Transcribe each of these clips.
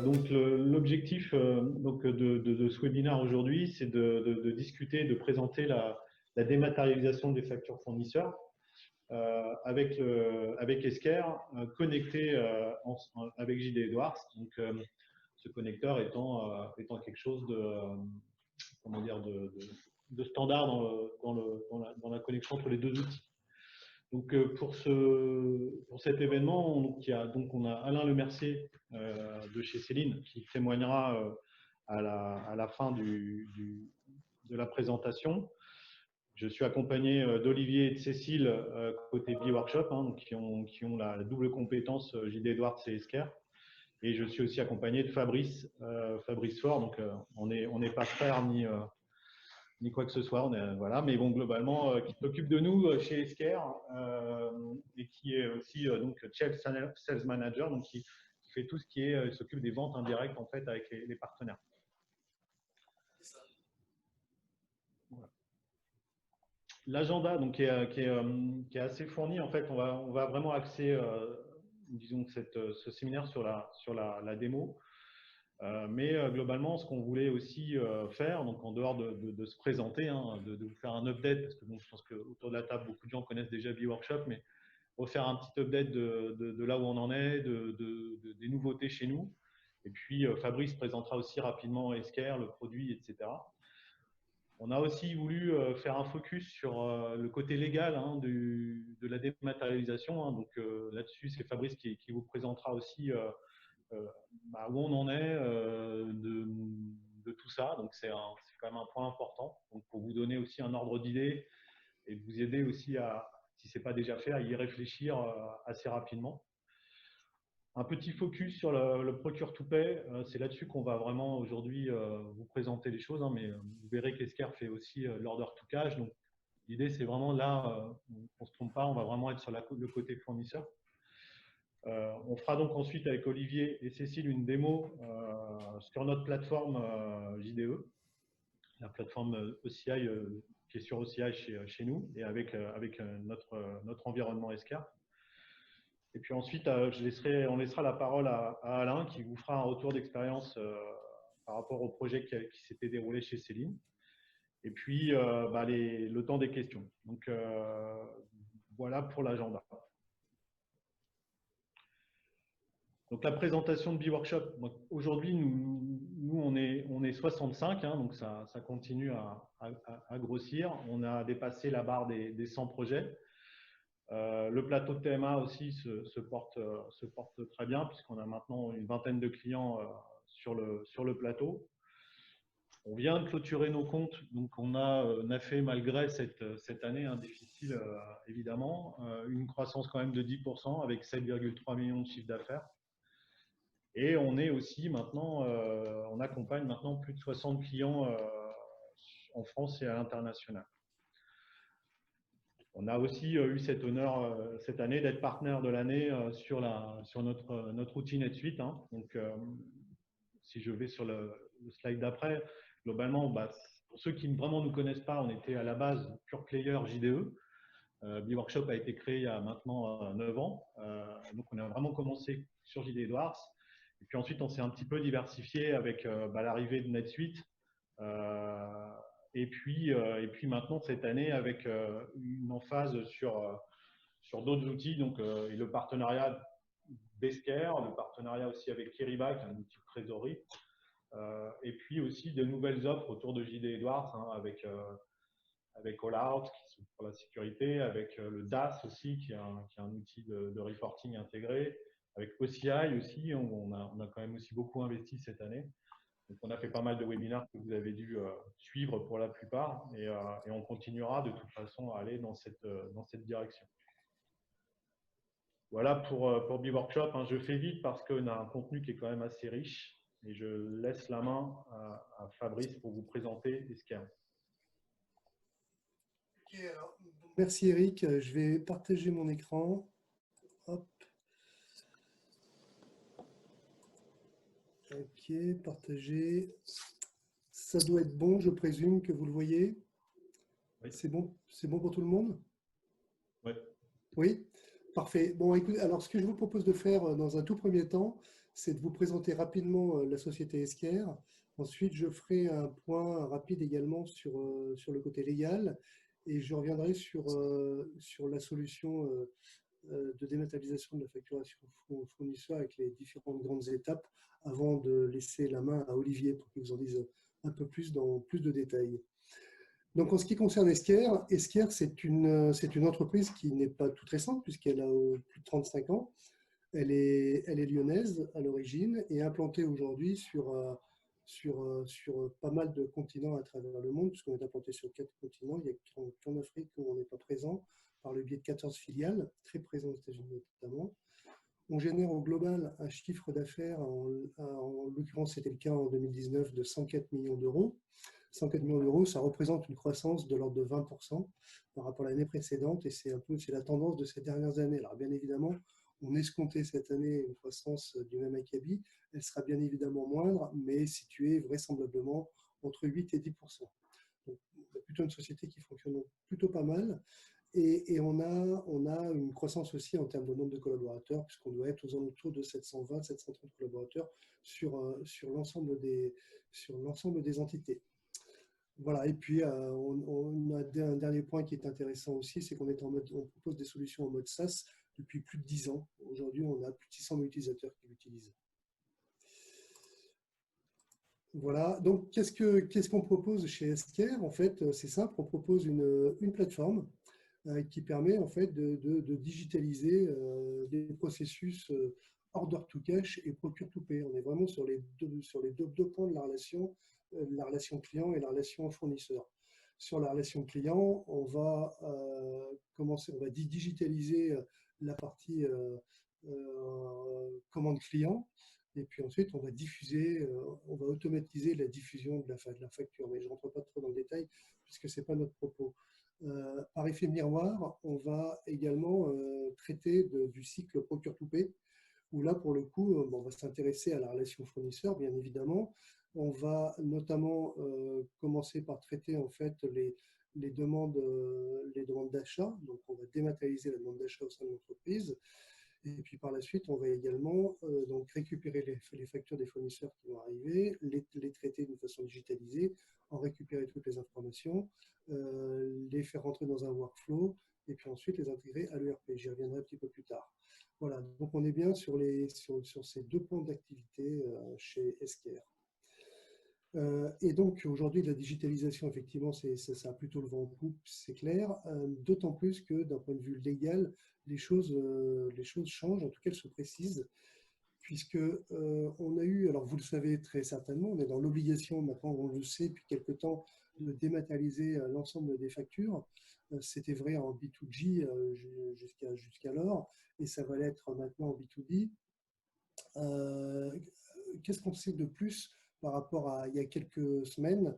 Donc l'objectif de ce webinaire aujourd'hui, c'est de discuter, de présenter la dématérialisation des factures fournisseurs avec Esker connecté avec JD Edwards. Donc ce connecteur étant quelque chose comment dire, de standard dans la connexion entre les deux outils. Donc pour cet événement, on a Alain Lemercier de chez Céline qui témoignera à la fin de la présentation. Je suis accompagné d'Olivier et de Cécile côté B-Workshop, donc qui ont la double compétence JD Edwards et Esker. Et je suis aussi accompagné de Fabrice Faure. Donc on n'est pas frères ni quoi que ce soit. Voilà, mais bon, globalement, qui s'occupe de nous chez Esker et qui est aussi donc Chief Sales Manager, donc qui fait tout ce qui s'occupe des ventes indirectes en fait avec les partenaires. Voilà. L'agenda donc qui est assez fourni. En fait, on va vraiment axer disons ce séminaire sur la démo. Mais globalement, ce qu'on voulait aussi faire, donc en dehors de se présenter, de vous faire un update, parce que bon, je pense qu'autour de la table, beaucoup de gens connaissent déjà B-Workshop, mais refaire un petit update de là où on en est, des nouveautés chez nous. Et puis, Fabrice présentera aussi rapidement Esker, le produit, etc. On a aussi voulu faire un focus sur le côté légal de la dématérialisation. Donc là-dessus, c'est Fabrice qui vous présentera aussi où on en est de tout ça. Donc c'est quand même un point important. Donc pour vous donner aussi un ordre d'idée et vous aider aussi si ce n'est pas déjà fait, à y réfléchir assez rapidement. Un petit focus sur le Procure to Pay, c'est là-dessus qu'on va vraiment aujourd'hui vous présenter les choses, mais vous verrez qu'Esker fait aussi l'order to cash. Donc l'idée, c'est vraiment là, on ne se trompe pas, on va vraiment être sur le côté fournisseur. On fera donc ensuite avec Olivier et Cécile une démo sur notre plateforme JDE, la plateforme OCI qui est sur OCI chez nous et avec notre environnement Esker. Et puis ensuite, on laissera la parole à Alain qui vous fera un retour d'expérience par rapport au projet qui s'était déroulé chez Céline. Et puis, le temps des questions. Donc, voilà pour l'agenda. Donc, la présentation de B-Workshop. Aujourd'hui, nous on est 65, donc ça continue à grossir. On a dépassé la barre des 100 projets. Le plateau de TMA aussi se porte très bien puisqu'on a maintenant une vingtaine de clients sur le plateau. On vient de clôturer nos comptes, donc on a fait malgré cette année difficile évidemment, une croissance quand même de 10% avec 7,3 millions de chiffre d'affaires. Et on est aussi maintenant, on accompagne maintenant plus de 60 clients en France et à l'international. On a aussi eu cet honneur cette année d'être partenaire de l'année sur notre outil NetSuite. Donc, si je vais sur le slide d'après, globalement, pour ceux qui vraiment ne nous connaissent pas, on était à la base pure player JDE. B-Workshop a été créé il y a maintenant 9 ans. Donc, on a vraiment commencé sur JD Edwards. Et puis ensuite, on s'est un petit peu diversifié avec l'arrivée de NetSuite. Et puis maintenant, cette année, avec une emphase sur d'autres outils, donc et le partenariat d'Esker, le partenariat aussi avec Kiriba, qui est un outil de trésorerie, et puis aussi de nouvelles offres autour de JD Edwards, avec All Out, qui sont pour la sécurité, avec le DAS aussi, qui est un outil de reporting intégré, avec OCI aussi, on a quand même aussi beaucoup investi cette année. Donc, on a fait pas mal de webinaires que vous avez dû suivre pour la plupart et on continuera de toute façon à aller dans cette direction. Voilà pour B-Workshop. Je fais vite parce qu'on a un contenu qui est quand même assez riche et je laisse la main à Fabrice pour vous présenter Esker. Okay, alors, merci Eric. Je vais partager mon écran. Hop. Ok, partager. Ça doit être bon, je présume que vous le voyez. Oui. C'est bon pour tout le monde? Oui. Oui, parfait. Bon, écoutez, alors ce que je vous propose de faire dans un tout premier temps, c'est de vous présenter rapidement la société Esquerre. Ensuite, je ferai un point rapide également sur le côté légal et je reviendrai sur la solution de dématérialisation de la facturation fournisseur avec les différentes grandes étapes avant de laisser la main à Olivier pour qu'il vous en dise un peu plus dans plus de détails. Donc, en ce qui concerne Esquerre, c'est une entreprise qui n'est pas toute récente puisqu'elle a plus de 35 ans. Elle est lyonnaise à l'origine et implantée aujourd'hui sur pas mal de continents à travers le monde, puisqu'on est implanté sur 4 continents. Il y a qu'en Afrique où on n'est pas présent, par le biais de 14 filiales, très présentes aux États-Unis notamment. On génère au global un chiffre d'affaires, en l'occurrence c'était le cas en 2019, de 104 millions d'euros. 104 millions d'euros, ça représente une croissance de l'ordre de 20% par rapport à l'année précédente et c'est la tendance de ces dernières années. Alors bien évidemment, on escomptait cette année une croissance du même acabit. Elle sera bien évidemment moindre, mais située vraisemblablement entre 8 et 10%. Donc, on a plutôt une société qui fonctionne plutôt pas mal. Et on a une croissance aussi en termes de nombre de collaborateurs, puisqu'on doit être aux alentours de 720, 730 collaborateurs sur l'ensemble des entités. Voilà, et puis on a un dernier point qui est intéressant aussi, c'est on propose des solutions en mode SaaS depuis plus de 10 ans. Aujourd'hui, on a plus de 600 000 utilisateurs qui l'utilisent. Voilà, donc qu'est-ce qu'on propose chez Esquerre? En fait, c'est simple, on propose une plateforme qui permet en fait de digitaliser les processus order to cash et procure to pay. On est vraiment sur les deux points de la relation client et la relation fournisseur. Sur la relation client, on va digitaliser la partie commande client. Et puis ensuite, on va automatiser la diffusion de la facture. Mais je ne rentre pas trop dans le détail puisque ce n'est pas notre propos. Par effet miroir, on va également traiter du cycle procure-to-pay, où là, pour le coup, on va s'intéresser à la relation fournisseur, bien évidemment. On va notamment commencer par traiter en fait les demandes d'achat. Donc, on va dématérialiser la demande d'achat au sein de l'entreprise. Et puis par la suite, on va également donc récupérer les factures des fournisseurs qui vont arriver, les traiter d'une façon digitalisée, en récupérer toutes les informations, les faire rentrer dans un workflow et puis ensuite les intégrer à l'ERP. J'y reviendrai un petit peu plus tard. Voilà, donc on est bien sur ces deux points d'activité chez Esquerre. Et donc aujourd'hui, la digitalisation, effectivement, ça a plutôt le vent en poupe, c'est clair. D'autant plus que d'un point de vue légal, les choses changent, en tout cas elles se précisent, puisque on a eu, alors vous le savez très certainement, on est dans l'obligation, maintenant on le sait depuis quelque temps, de dématérialiser l'ensemble des factures. C'était vrai en B2G jusqu'alors, et ça va l'être maintenant en B2B. Qu'est-ce qu'on sait de plus par rapport à il y a quelques semaines?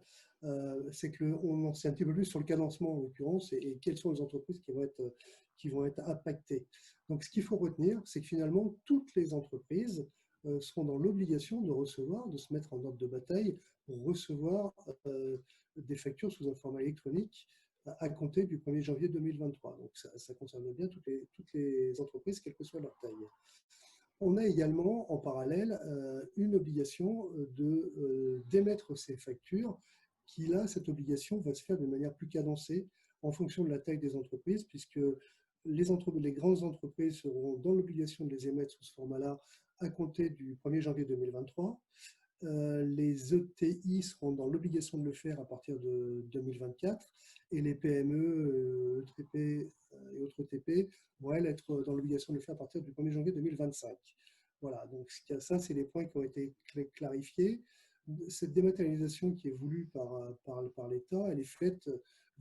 C'est qu'on en sait un petit peu plus sur le cadencement en l'occurrence et quelles sont les entreprises qui vont être impactées. Donc ce qu'il faut retenir, c'est que finalement toutes les entreprises seront dans l'obligation de se mettre en ordre de bataille pour recevoir des factures sous un format électronique à compter du 1er janvier 2023. Donc ça concerne bien toutes les entreprises, quelle que soit leur taille. On a également en parallèle une obligation d'émettre ces factures qui, là, cette obligation va se faire de manière plus cadencée en fonction de la taille des entreprises, puisque les grandes entreprises seront dans l'obligation de les émettre sous ce format-là à compter du 1er janvier 2023. Les ETI seront dans l'obligation de le faire à partir de 2024 et les PME, ETP et autres TP vont elles être dans l'obligation de le faire à partir du 1er janvier 2025. Voilà, donc ça, c'est les points qui ont été clarifiés. Cette dématérialisation qui est voulue par l'État, elle est faite,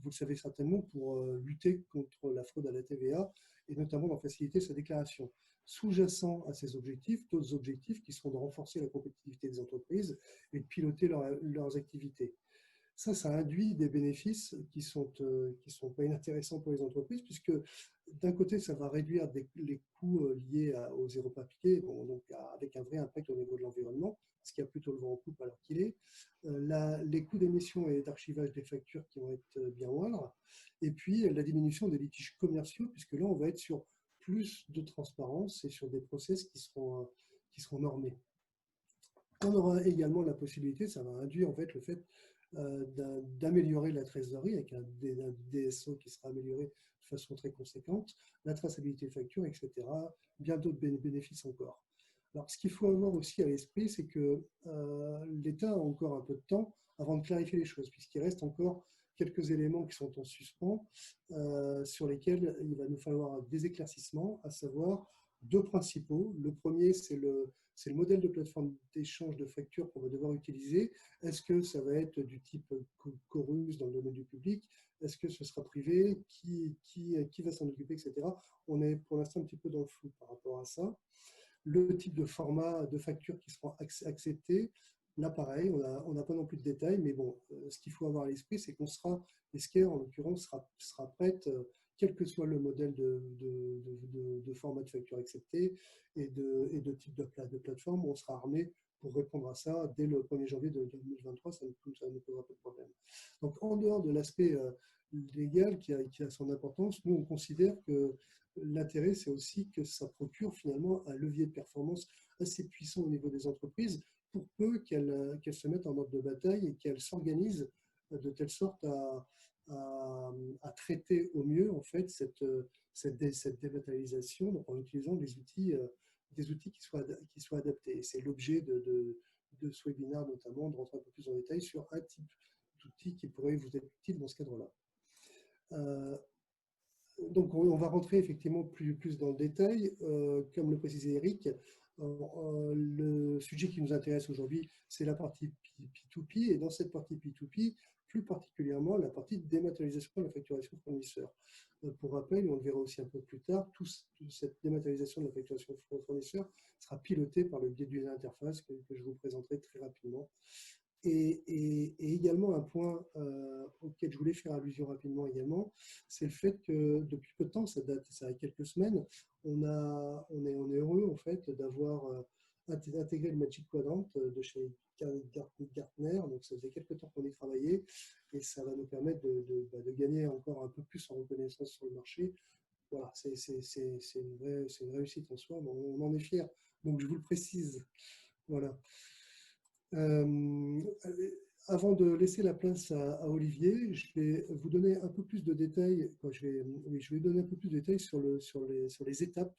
vous le savez certainement, pour lutter contre la fraude à la TVA et notamment d'en faciliter sa déclaration. Sous-jacent à ces objectifs, d'autres objectifs qui seront de renforcer la compétitivité des entreprises et de piloter leurs activités. Ça induit des bénéfices qui sont pas inintéressants pour les entreprises, puisque d'un côté, ça va réduire les coûts liés aux zéro papier, donc avec un vrai impact au niveau de l'environnement, ce qui a plutôt le vent en poupe alors qu'il est. Les coûts d'émission et d'archivage des factures qui vont être bien moindres, et puis la diminution des litiges commerciaux, puisque là, on va être sur plus de transparence et sur des process qui seront normés. On aura également la possibilité, ça va induire en fait le fait d'améliorer la trésorerie avec un DSO qui sera amélioré de façon très conséquente, la traçabilité de facture, etc. Bien d'autres bénéfices encore. Alors, ce qu'il faut avoir aussi à l'esprit, c'est que l'État a encore un peu de temps avant de clarifier les choses, puisqu'il reste encore quelques éléments qui sont en suspens, sur lesquels il va nous falloir des éclaircissements, à savoir deux principaux. Le premier, c'est le modèle de plateforme d'échange de factures qu'on va devoir utiliser. Est-ce que ça va être du type Chorus dans le domaine du public? Est-ce que ce sera privé? Qui va s'en occuper, etc. On est pour l'instant un petit peu dans le flou par rapport à ça. Le type de format de facture qui seront acceptés, là pareil, on n'a pas non plus de détails, mais bon, ce qu'il faut avoir à l'esprit, c'est qu'on sera, Esker en l'occurrence sera prête, quel que soit le modèle de format de facture accepté et de type de plateforme, on sera armé pour répondre à ça dès le 1er janvier de 2023, ça ne posera pas de problème. Donc en dehors de l'aspect légal qui a son importance, nous on considère que l'intérêt, c'est aussi que ça procure finalement un levier de performance assez puissant au niveau des entreprises, pour peu qu'elles se mettent en ordre de bataille et qu'elles s'organisent de telle sorte à traiter au mieux en fait cette dématérialisation, donc en utilisant des outils qui soient adaptés. Et c'est l'objet de ce webinaire notamment, de rentrer un peu plus en détail sur un type d'outil qui pourrait vous être utile dans ce cadre-là. Donc, on va rentrer effectivement plus dans le détail. Comme le précisait Eric, le sujet qui nous intéresse aujourd'hui, c'est la partie P2P. Et dans cette partie P2P, plus particulièrement la partie de dématérialisation de la facturation fournisseur. Pour rappel, on le verra aussi un peu plus tard, toute cette dématérialisation de la facturation fournisseur sera pilotée par le biais d'une interface que je vous présenterai très rapidement. Et également un point auquel je voulais faire allusion rapidement également, c'est le fait que depuis peu de temps, ça a quelques semaines, on est heureux en fait d'avoir intégré le Magic Quadrant de chez Gartner. Donc ça faisait quelques temps qu'on y travaillait et ça va nous permettre de gagner encore un peu plus en reconnaissance sur le marché. Voilà, c'est une réussite en soi, mais on en est fiers. Donc je vous le précise. Voilà. Avant de laisser la place à Olivier, je vais vous donner un peu plus de détails. Je vais donner un peu plus de détails sur les étapes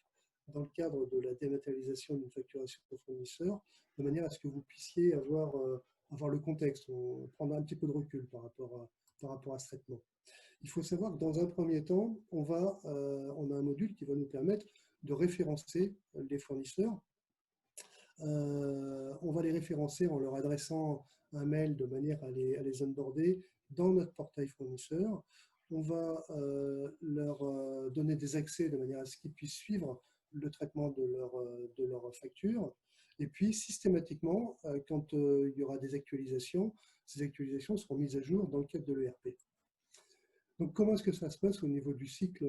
dans le cadre de la dématérialisation d'une facturation au fournisseur, de manière à ce que vous puissiez avoir le contexte, prendre un petit peu de recul par rapport à ce traitement. Il faut savoir que dans un premier temps, on a un module qui va nous permettre de référencer les fournisseurs. On va les référencer en leur adressant un mail de manière à les onboarder dans notre portail fournisseur. On va leur donner des accès de manière à ce qu'ils puissent suivre le traitement de leur facture. Et puis, systématiquement, quand il y aura des actualisations, ces actualisations seront mises à jour dans le cadre de l'ERP. Donc, comment est-ce que ça se passe au niveau du cycle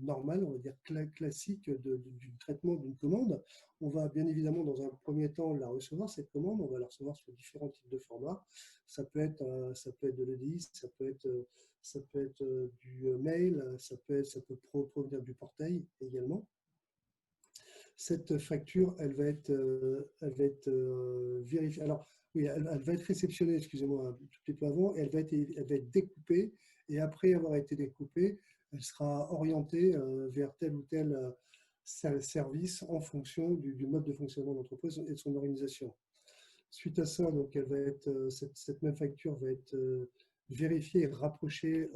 normal, on va dire classique du traitement d'une commande? On va bien évidemment, dans un premier temps, la recevoir, cette commande. On va la recevoir sur différents types de formats. Ça peut être de l'EDI, ça peut être du mail, ça peut provenir du portail également. Cette facture, elle va être vérifiée. Alors, oui, elle va être réceptionnée, excusez-moi, un tout petit peu avant, et elle va être découpée. Et après avoir été découpée, elle sera orientée vers tel ou tel service en fonction du mode de fonctionnement de l'entreprise et de son organisation. Suite à ça, donc, cette même facture va être vérifiée et rapprochée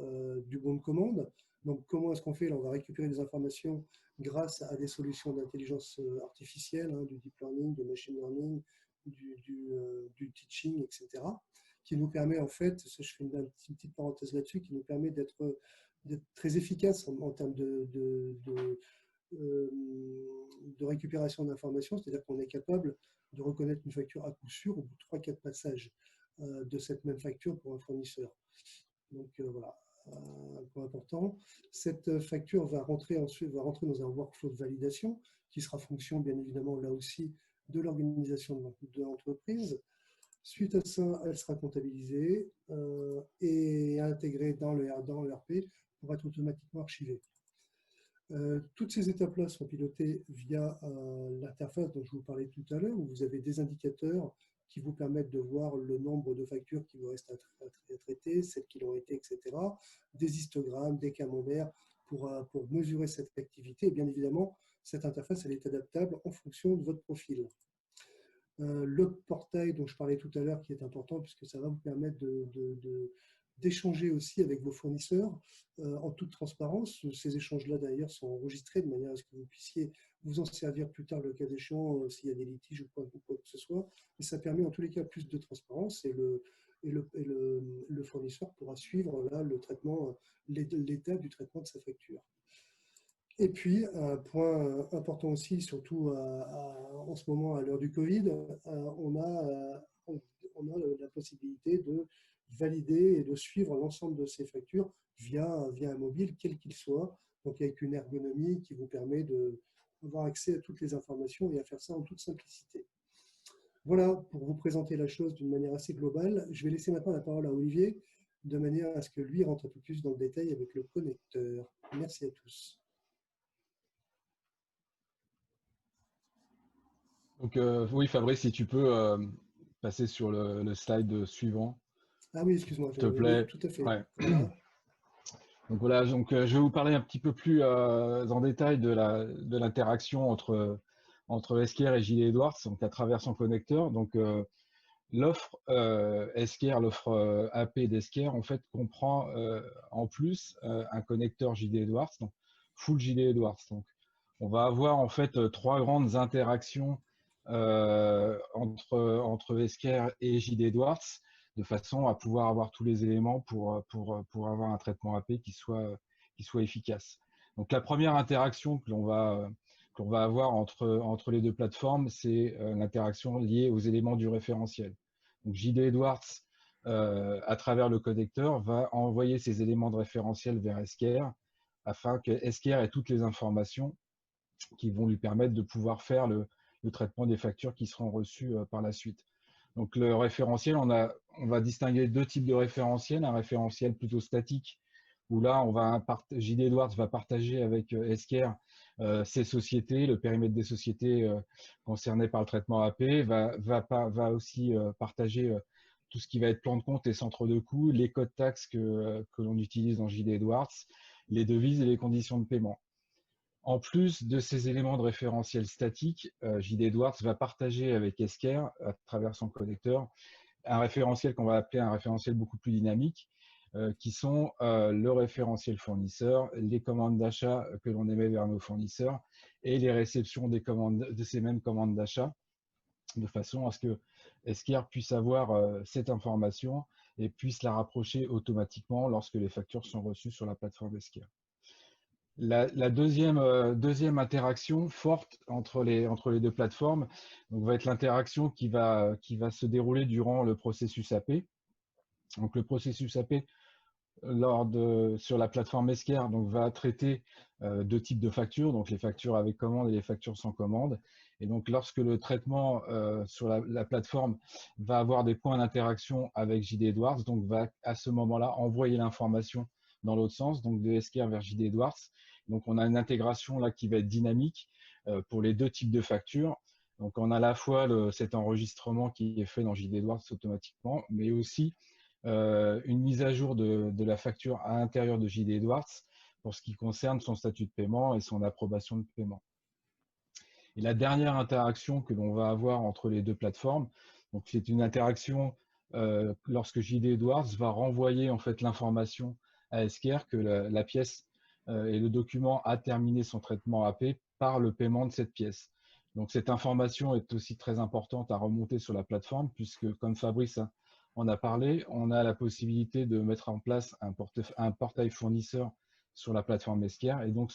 du bon de commande. Donc, comment est-ce qu'on fait? Là, on va récupérer des informations grâce à des solutions d'intelligence artificielle, du deep learning, du machine learning, du teaching, etc., qui nous permet en fait, je fais une petite parenthèse là-dessus, qui nous permet d'être très efficace en termes de récupération d'informations, c'est-à-dire qu'on est capable de reconnaître une facture à coup sûr au bout de 3-4 passages de cette même facture pour un fournisseur. Donc voilà, un point important. Cette facture va rentrer dans un workflow de validation qui sera fonction bien évidemment là aussi de l'organisation de l'entreprise. Suite à ça, elle sera comptabilisée et intégrée dans le RP pour être automatiquement archivée. Toutes ces étapes-là sont pilotées via l'interface dont je vous parlais tout à l'heure, où vous avez des indicateurs qui vous permettent de voir le nombre de factures qui vous restent à traiter, celles qui l'ont été, etc. Des histogrammes, des camemberts pour mesurer cette activité. Et bien évidemment, cette interface, elle est adaptable en fonction de votre profil. Le portail dont je parlais tout à l'heure qui est important puisque ça va vous permettre d'échanger aussi avec vos fournisseurs en toute transparence. Ces échanges-là d'ailleurs sont enregistrés de manière à ce que vous puissiez vous en servir plus tard le cas échéant s'il y a des litiges ou quoi que ce soit. Mais ça permet en tous les cas plus de transparence et le fournisseur pourra suivre là, le traitement, l'état du traitement de sa facture. Et puis, un point important aussi, surtout en ce moment à l'heure du Covid, on a la possibilité de valider et de suivre l'ensemble de ces factures via un mobile, quel qu'il soit, donc avec une ergonomie qui vous permet d'avoir accès à toutes les informations et à faire ça en toute simplicité. Voilà pour vous présenter la chose d'une manière assez globale. Je vais laisser maintenant la parole à Olivier, de manière à ce que lui rentre un peu plus dans le détail avec le connecteur. Merci à tous. Donc, oui, Fabrice, si tu peux passer sur le slide suivant, Ah oui, excuse-moi, s'il te oui, plaît. tout à fait. Ouais. Voilà. Donc voilà, donc, je vais vous parler un petit peu plus en détail de l'interaction entre Esquire et JD Edwards, donc à travers son connecteur. Donc l'offre Esquire, l'offre AP d'Esquire, en fait, comprend en plus un connecteur JD Edwards, donc full JD Edwards. Donc on va avoir en fait trois grandes interactions entre Esquire et JD Edwards, de façon à pouvoir avoir tous les éléments pour avoir un traitement AP qui soit efficace. Donc la première interaction que l'on va avoir entre les deux plateformes, c'est l'interaction liée aux éléments du référentiel. Donc JD Edwards, à travers le connecteur, va envoyer ces éléments de référentiel vers Esquire afin que Esquire ait toutes les informations qui vont lui permettre de pouvoir faire le traitement des factures qui seront reçues par la suite. Donc le référentiel, on va distinguer deux types de référentiels. Un référentiel plutôt statique, où là, JD Edwards va partager avec Esquire ses sociétés, le périmètre des sociétés concernées par le traitement AP, va aussi partager tout ce qui va être plan de compte et centre de coût, les codes taxes que l'on utilise dans JD Edwards, les devises et les conditions de paiement. En plus de ces éléments de référentiel statique, JD Edwards va partager avec Esquire, à travers son connecteur, un référentiel qu'on va appeler un référentiel beaucoup plus dynamique, qui sont le référentiel fournisseur, les commandes d'achat que l'on émet vers nos fournisseurs et les réceptions de ces mêmes commandes d'achat, de façon à ce que Esquire puisse avoir cette information et puisse la rapprocher automatiquement lorsque les factures sont reçues sur la plateforme Esquire. La deuxième interaction forte entre les deux plateformes va être l'interaction qui va se dérouler durant le processus AP. Donc le processus AP sur la plateforme Esquire va traiter deux types de factures, donc les factures avec commande et les factures sans commande. Et donc lorsque le traitement sur la plateforme va avoir des points d'interaction avec JD Edwards, donc va à ce moment-là envoyer l'information dans l'autre sens, donc de Esquire vers JD Edwards. Donc on a une intégration là qui va être dynamique pour les deux types de factures. Donc on a à la fois cet enregistrement qui est fait dans JD Edwards automatiquement, mais aussi une mise à jour de la facture à l'intérieur de JD Edwards pour ce qui concerne son statut de paiement et son approbation de paiement. Et la dernière interaction que l'on va avoir entre les deux plateformes, donc c'est une interaction lorsque JD Edwards va renvoyer en fait l'information à Esquire que la pièce et le document a terminé son traitement AP par le paiement de cette pièce. Donc cette information est aussi très importante à remonter sur la plateforme puisque, comme Fabrice en a parlé, on a la possibilité de mettre en place un portail fournisseur sur la plateforme Esquire et donc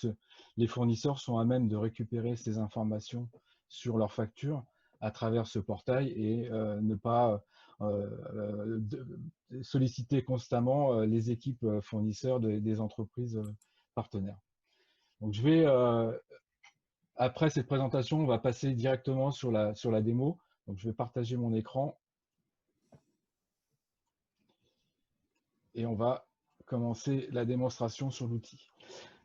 les fournisseurs sont à même de récupérer ces informations sur leur facture à travers ce portail et ne pas solliciter constamment les équipes fournisseurs des entreprises partenaires. Donc je vais, après cette présentation, on va passer directement sur la démo. Donc je vais partager mon écran et on va commencer la démonstration sur l'outil.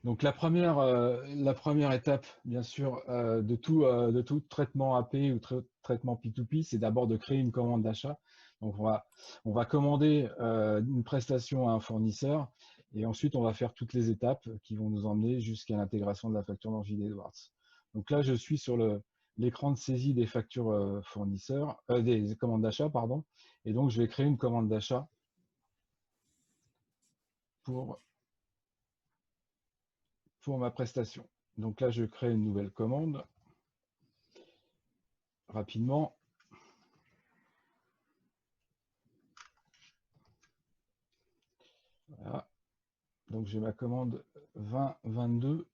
Donc la première étape, bien sûr, de tout traitement AP ou traitement P2P, c'est d'abord de créer une commande d'achat. Donc on va commander une prestation à un fournisseur et ensuite on va faire toutes les étapes qui vont nous emmener jusqu'à l'intégration de la facture dans JD Edwards. Donc là, je suis sur l'écran de saisie des factures fournisseurs, des commandes d'achat, pardon. Et donc je vais créer une commande d'achat pour ma prestation. Donc là, je crée une nouvelle commande rapidement. Voilà. Donc j'ai ma commande 2022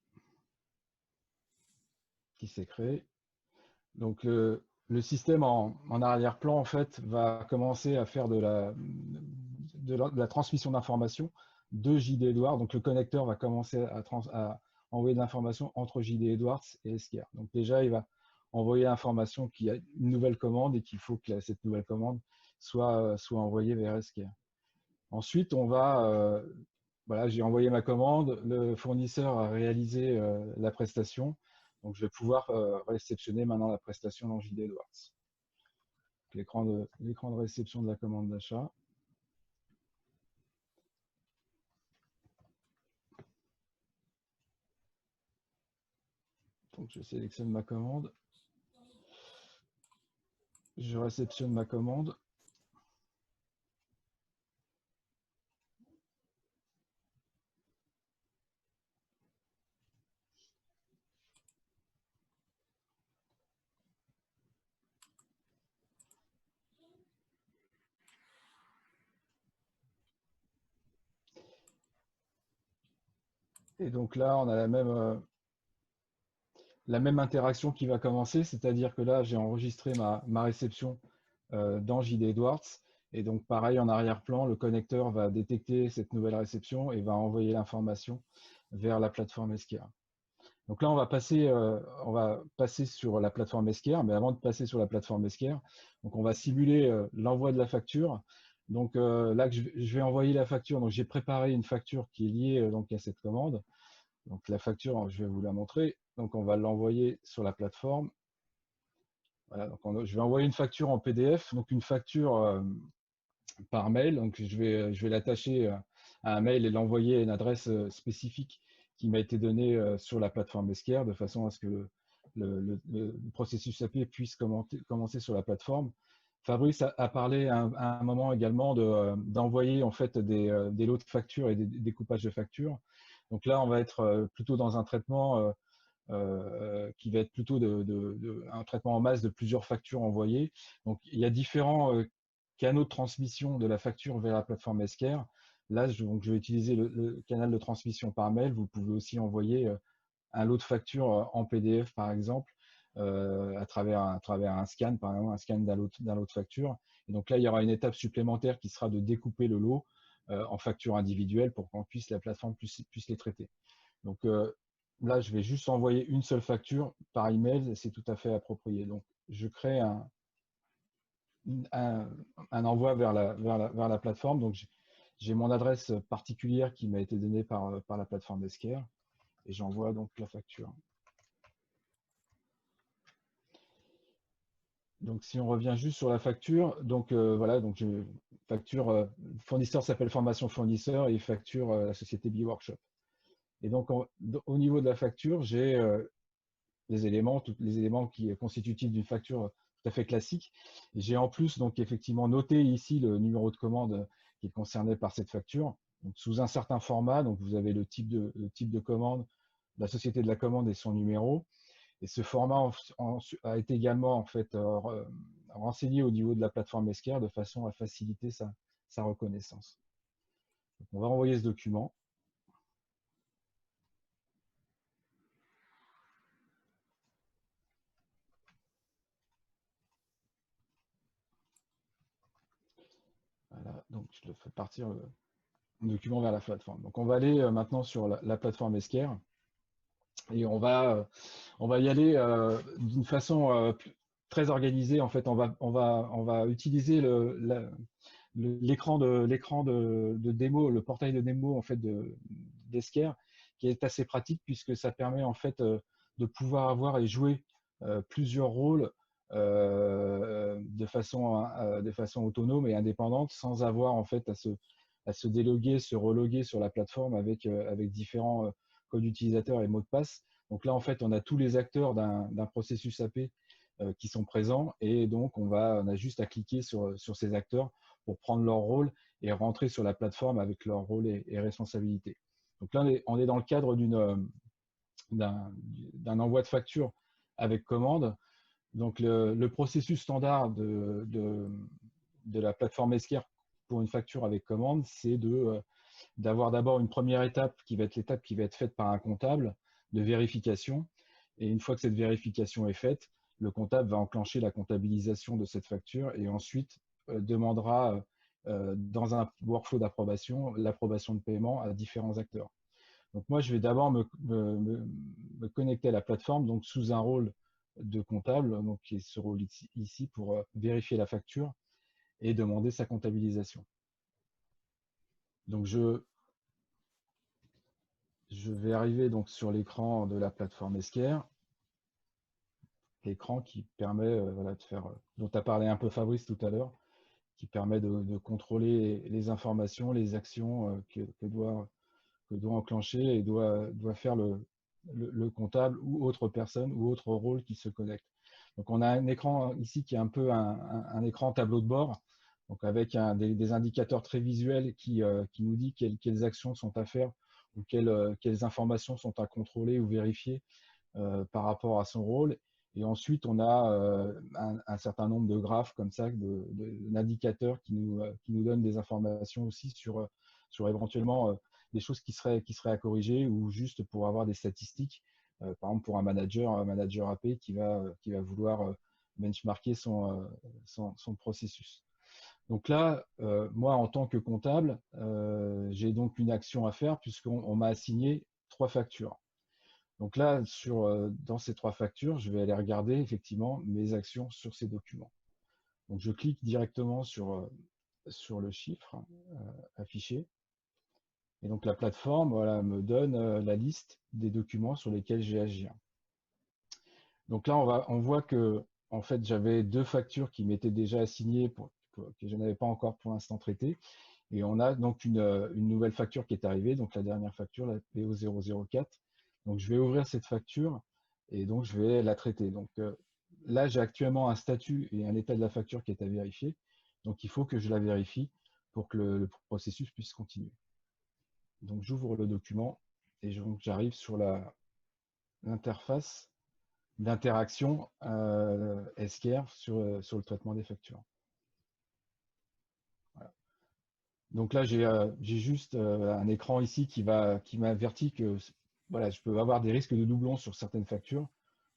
qui s'est créée. Donc le système en arrière-plan en fait va commencer à faire de la transmission d'informations de JD Edwards. Donc le connecteur va commencer à envoyer de l'information entre JD Edwards et Esquire. Donc déjà il va envoyer l'information qu'il y a une nouvelle commande et qu'il faut que cette nouvelle commande soit envoyée vers Esquire. Ensuite on va voilà, j'ai envoyé ma commande, le fournisseur a réalisé la prestation, donc je vais pouvoir réceptionner maintenant la prestation dans JD Edwards. L'écran de réception de la commande d'achat. Donc je sélectionne ma commande, je réceptionne ma commande. Et donc là, on a la même interaction qui va commencer, c'est-à-dire que là, j'ai enregistré ma réception dans JD Edwards. Et donc, pareil, en arrière-plan, le connecteur va détecter cette nouvelle réception et va envoyer l'information vers la plateforme Esquire. Donc là, on va passer sur la plateforme Esquire, mais avant de passer sur la plateforme Esquire, donc on va simuler l'envoi de la facture. Donc là, je vais envoyer la facture. Donc j'ai préparé une facture qui est liée donc à cette commande. Donc la facture, je vais vous la montrer. Donc on va l'envoyer sur la plateforme. Voilà, donc je vais envoyer une facture en PDF, donc une facture par mail. Donc je vais l'attacher à un mail et l'envoyer à une adresse spécifique qui m'a été donnée sur la plateforme Esquire, de façon à ce que le processus AP puisse commencer sur la plateforme. Fabrice a parlé à un moment également d'envoyer en fait des lots de factures et des découpages de factures. Donc là, on va être plutôt dans un traitement qui va être plutôt un traitement en masse de plusieurs factures envoyées. Donc il y a différents canaux de transmission de la facture vers la plateforme Esquire. Là, je vais utiliser le canal de transmission par mail. Vous pouvez aussi envoyer un lot de factures en PDF, par exemple, à travers un scan, par exemple, un scan d'un lot de facture. Et donc là, il y aura une étape supplémentaire qui sera de découper le lot en factures individuelles pour qu'on puisse, la plateforme puisse les traiter. Donc là, je vais juste envoyer une seule facture par email, c'est tout à fait approprié. Donc, je crée un envoi vers la plateforme. Donc, j'ai mon adresse particulière qui m'a été donnée par la plateforme Esquire et j'envoie donc la facture. Donc, si on revient juste sur la facture, donc voilà, donc facture fournisseur s'appelle Formation Fournisseur et facture la société B-Workshop. Et donc, au niveau de la facture, j'ai tous les éléments qui sont constitutifs d'une facture tout à fait classique. J'ai en plus donc effectivement noté ici le numéro de commande qui est concerné par cette facture. Donc, sous un certain format, donc vous avez le type de commande, la société de la commande et son numéro. Et ce format a été également en fait renseigné au niveau de la plateforme Esquire de façon à faciliter sa reconnaissance. Donc, on va envoyer ce document. Voilà, donc je le fais partir le document vers la plateforme. Donc on va aller maintenant sur la plateforme Esquire et on va y aller d'une façon très organisée. En fait, on va utiliser l'écran de démo, le portail de démo en fait d'Esquire, qui est assez pratique puisque ça permet en fait de pouvoir avoir et jouer plusieurs rôles de façon autonome et indépendante sans avoir en fait à se déloguer, se reloguer sur la plateforme avec différents codes utilisateurs et mots de passe. Donc là, en fait, on a tous les acteurs d'un processus AP qui sont présents et donc on a juste à cliquer sur ces acteurs pour prendre leur rôle et rentrer sur la plateforme avec leur rôle et responsabilité. Donc là, on est dans le cadre d'un envoi de facture avec commande. Donc le processus standard de la plateforme Esquire pour une facture avec commande, c'est d'avoir d'abord une première étape qui va être l'étape qui va être faite par un comptable de vérification. Et une fois que cette vérification est faite, le comptable va enclencher la comptabilisation de cette facture et ensuite demandera dans un workflow d'approbation l'approbation de paiement à différents acteurs. Donc moi, je vais d'abord me connecter à la plateforme donc sous un rôle de comptable, donc qui est ce rôle ici pour vérifier la facture et demander sa comptabilisation. Donc je vais arriver donc sur l'écran de la plateforme Esquire, l'écran qui permet voilà, de faire, dont tu as parlé un peu Fabrice tout à l'heure, qui permet de contrôler les informations, les actions que doit enclencher et doit faire le comptable ou autre personne ou autre rôle qui se connecte. Donc on a un écran ici qui est un peu un écran tableau de bord, donc avec des indicateurs très visuels qui nous dit quelles actions sont à faire ou quelles informations sont à contrôler ou vérifier par rapport à son rôle. Et ensuite, on a un certain nombre de graphes comme ça, d'indicateurs qui nous donnent des informations aussi sur éventuellement des choses qui seraient à corriger ou juste pour avoir des statistiques. Par exemple, pour un manager AP qui va vouloir benchmarker son processus. Donc là, moi, en tant que comptable, j'ai donc une action à faire puisqu'on m'a assigné 3 factures. Donc là, dans ces 3 factures, je vais aller regarder effectivement mes actions sur ces documents. Donc je clique directement sur le chiffre affiché. Et donc la plateforme voilà, me donne la liste des documents sur lesquels j'ai agi. Donc là, on voit que en fait, j'avais 2 factures qui m'étaient déjà assignées que je n'avais pas encore pour l'instant traitées. Et on a donc une nouvelle facture qui est arrivée, donc la dernière facture, la PO004. Donc je vais ouvrir cette facture et donc je vais la traiter. Donc là, j'ai actuellement un statut et un état de la facture qui est à vérifier. Donc il faut que je la vérifie pour que le processus puisse continuer. Donc j'ouvre le document et j'arrive sur l'interface d'interaction Esquire sur le traitement des factures. Voilà. Donc là, j'ai juste un écran ici qui m'avertit que voilà, je peux avoir des risques de doublons sur certaines factures.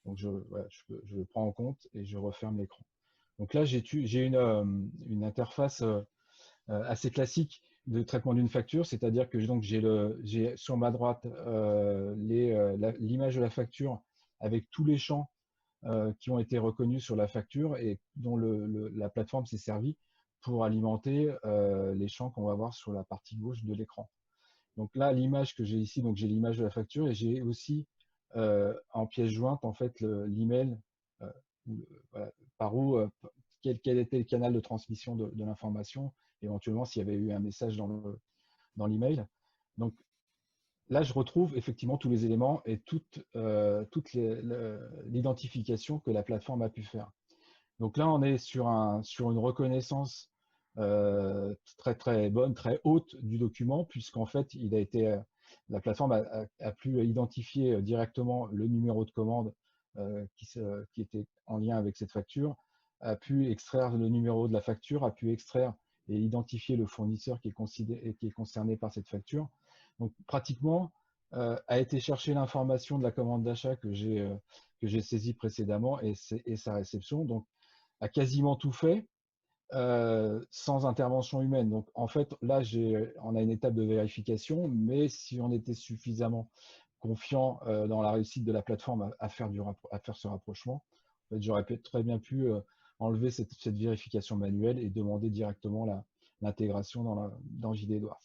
Donc je le prends en compte et je referme l'écran. Donc là, j'ai une interface assez classique de traitement d'une facture, c'est-à-dire que j'ai sur ma droite l'image de la facture avec tous les champs qui ont été reconnus sur la facture et dont la plateforme s'est servie pour alimenter les champs qu'on va voir sur la partie gauche de l'écran. Donc là, l'image que j'ai ici, donc j'ai l'image de la facture et j'ai aussi en pièce jointe en fait l'email voilà, par où quel était le canal de transmission de l'information, éventuellement s'il y avait eu un message dans l'email. Donc là, je retrouve effectivement tous les éléments et toute l'identification que la plateforme a pu faire. Donc là, on est sur une reconnaissance très très bonne, très haute du document, puisqu'en fait, la plateforme a pu identifier directement le numéro de commande qui était en lien avec cette facture, a pu extraire le numéro de la facture, a pu extraire et identifier le fournisseur qui est concerné par cette facture. Donc pratiquement, a été chercher l'information de la commande d'achat que j'ai saisie précédemment et sa réception. Donc a quasiment tout fait sans intervention humaine. Donc en fait, là, on a une étape de vérification, mais si on était suffisamment confiant dans la réussite de la plateforme à faire ce rapprochement, en fait, j'aurais très bien pu enlever cette vérification manuelle et demander directement l'intégration dans JD Edwards.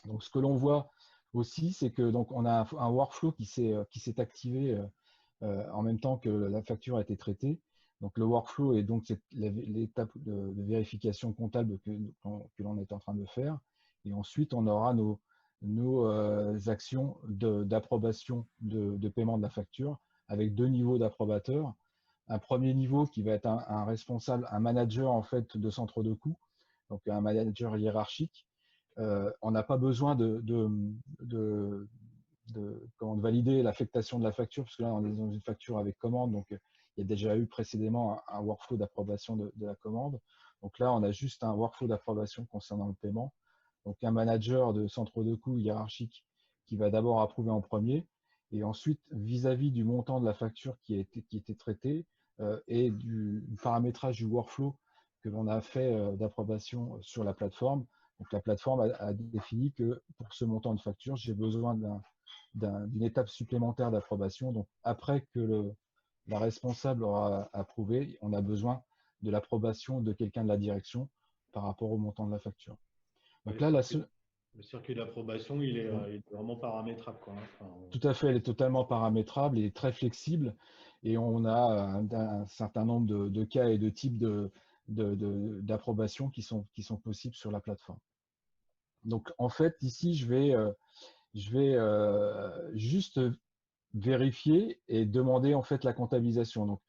Donc ce que l'on voit aussi, c'est que donc on a un workflow qui s'est activé en même temps que la facture a été traitée. Donc le workflow est donc l'étape de vérification comptable que l'on est en train de faire. Et ensuite, on aura nos actions d'approbation de paiement de la facture avec 2 niveaux d'approbateurs. Un premier niveau qui va être un responsable, un manager en fait de centre de coût, donc un manager hiérarchique. On n'a pas besoin de valider l'affectation de la facture, parce que là, on est dans une facture avec commande, donc il y a déjà eu précédemment un workflow d'approbation de la commande. Donc là, on a juste un workflow d'approbation concernant le paiement. Donc un manager de centre de coût hiérarchique qui va d'abord approuver en premier, et ensuite, vis-à-vis du montant de la facture qui était traitée et du paramétrage du workflow que l'on a fait d'approbation sur la plateforme. Donc la plateforme a défini que pour ce montant de facture, j'ai besoin d'une étape supplémentaire d'approbation. Donc après que la responsable aura approuvé, on a besoin de l'approbation de quelqu'un de la direction par rapport au montant de la facture. Donc là, le circuit d'approbation, il est vraiment paramétrable, quoi. Enfin, tout à fait, elle est totalement paramétrable et très flexible. Et on a un certain nombre de cas et de types d'approbation qui sont possibles sur la plateforme. Donc en fait, ici, je vais juste vérifier et demander en fait la comptabilisation. Donc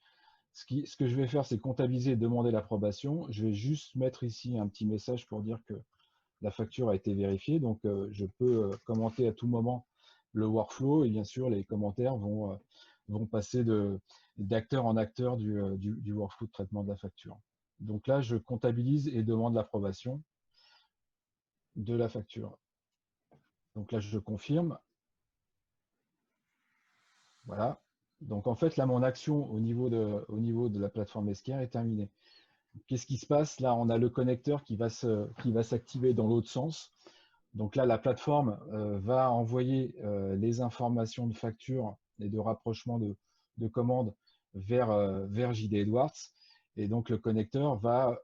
ce que je vais faire, c'est comptabiliser et demander l'approbation. Je vais juste mettre ici un petit message pour dire que la facture a été vérifiée. Donc je peux commenter à tout moment le workflow, et bien sûr les commentaires vont passer d'acteur en acteur du workflow de traitement de la facture. Donc là, je comptabilise et demande l'approbation de la facture. Donc là, je confirme. Voilà. Donc en fait, là, mon action au niveau de la plateforme Esquire est terminée. Qu'est-ce qui se passe? Là, on a le connecteur qui va s'activer dans l'autre sens. Donc là, la plateforme va envoyer les informations de facture et de rapprochement de commandes vers JD Edwards. Et donc, le connecteur va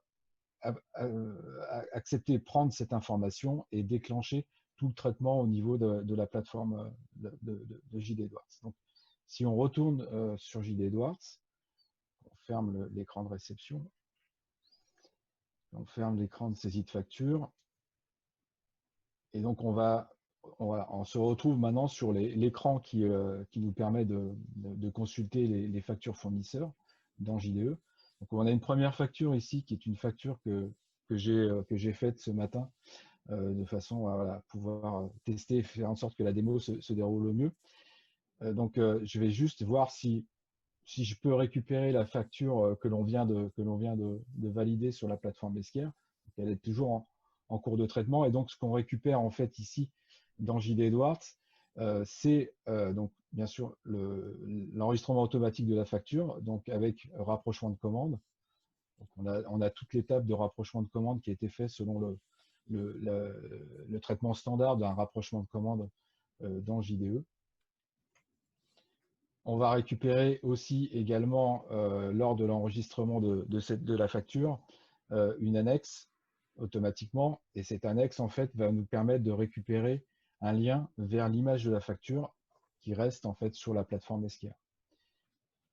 accepter, prendre cette information et déclencher tout le traitement au niveau de la plateforme de JD Edwards. Donc, si on retourne sur JD Edwards, on ferme l'écran de réception, on ferme l'écran de saisie de facture, et donc on se retrouve maintenant sur l'écran qui nous permet de consulter les factures fournisseurs dans JDE. Donc on a une première facture ici qui est une facture que j'ai faite ce matin de façon à pouvoir tester et faire en sorte que la démo se déroule au mieux. Donc je vais juste voir si je peux récupérer la facture que l'on vient de valider sur la plateforme Esquire. Elle est toujours en cours de traitement. Et donc, ce qu'on récupère en fait ici dans JD Edwards, c'est donc bien sûr l'enregistrement automatique de la facture, donc avec rapprochement de commande. Donc on a toute l'étape de rapprochement de commande qui a été fait selon le traitement standard d'un rapprochement de commande dans JDE. On va récupérer aussi également, lors de l'enregistrement de la facture, une annexe automatiquement. Et cette annexe, en fait, va nous permettre de récupérer un lien vers l'image de la facture qui reste en fait sur la plateforme Esquire.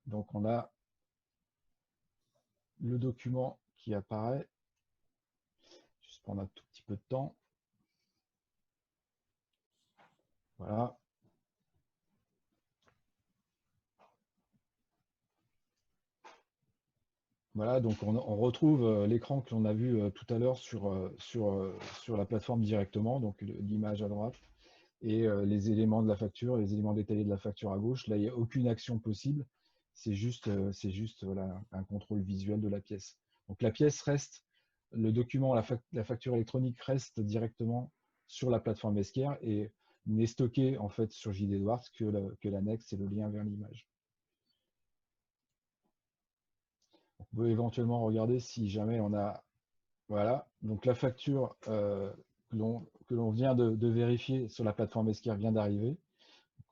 Donc, on a le document qui apparaît. Juste prendre un tout petit peu de temps. Voilà. Voilà, donc on retrouve l'écran que l'on a vu tout à l'heure sur la plateforme directement, donc l'image à droite, et les éléments de la facture, les éléments détaillés de la facture à gauche. Là, il n'y a aucune action possible, c'est juste voilà, un contrôle visuel de la pièce. Donc la pièce reste, le document, la facture électronique reste directement sur la plateforme Esquire et n'est stocké en fait sur JD Edwards que l'annexe et le lien vers l'image. On peut éventuellement regarder si jamais on a, voilà, donc la facture que l'on vient de vérifier sur la plateforme Esquire vient d'arriver.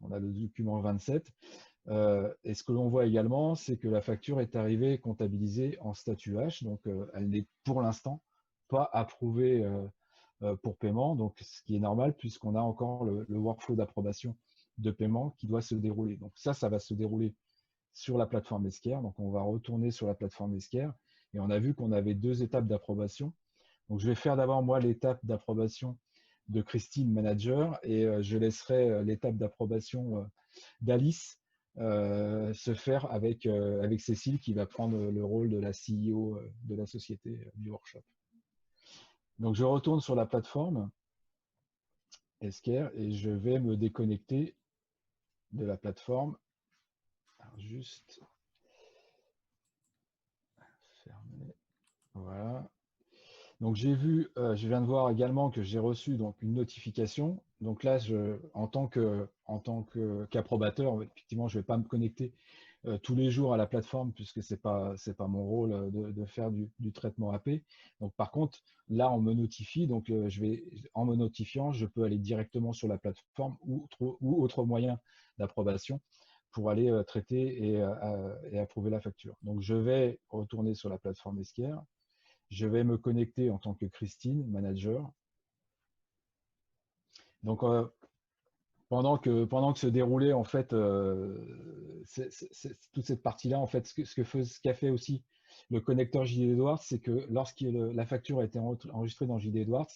On a le document 27. Et ce que l'on voit également, c'est que la facture est arrivée comptabilisée en statut H, donc elle n'est pour l'instant pas approuvée pour paiement, donc ce qui est normal puisqu'on a encore le workflow d'approbation de paiement qui doit se dérouler. Donc ça va se dérouler sur la plateforme Esquire. Donc on va retourner sur la plateforme Esquire et on a vu qu'on avait 2 étapes d'approbation. Donc je vais faire d'abord moi l'étape d'approbation de Christine, manager, et je laisserai l'étape d'approbation d'Alice se faire avec Cécile qui va prendre le rôle de la CEO de la société du workshop. Donc je retourne sur la plateforme Esquire et je vais me déconnecter de la plateforme. Alors, juste fermer. Voilà. Donc j'ai vu, je viens de voir également que j'ai reçu donc une notification. Donc là, en tant qu'approbateur, effectivement, je ne vais pas me connecter tous les jours à la plateforme puisque c'est pas mon rôle de faire du traitement AP. Donc par contre, là, on me notifie. Donc en me notifiant, je peux aller directement sur la plateforme ou autre moyen d'approbation pour aller traiter et approuver la facture. Donc je vais retourner sur la plateforme Esquire. Je vais me connecter en tant que Christine, manager. Donc, pendant que se déroulait en fait toute cette partie-là, en fait, ce qu'a fait aussi le connecteur JD Edwards, c'est que lorsque la facture a été enregistrée dans JD Edwards,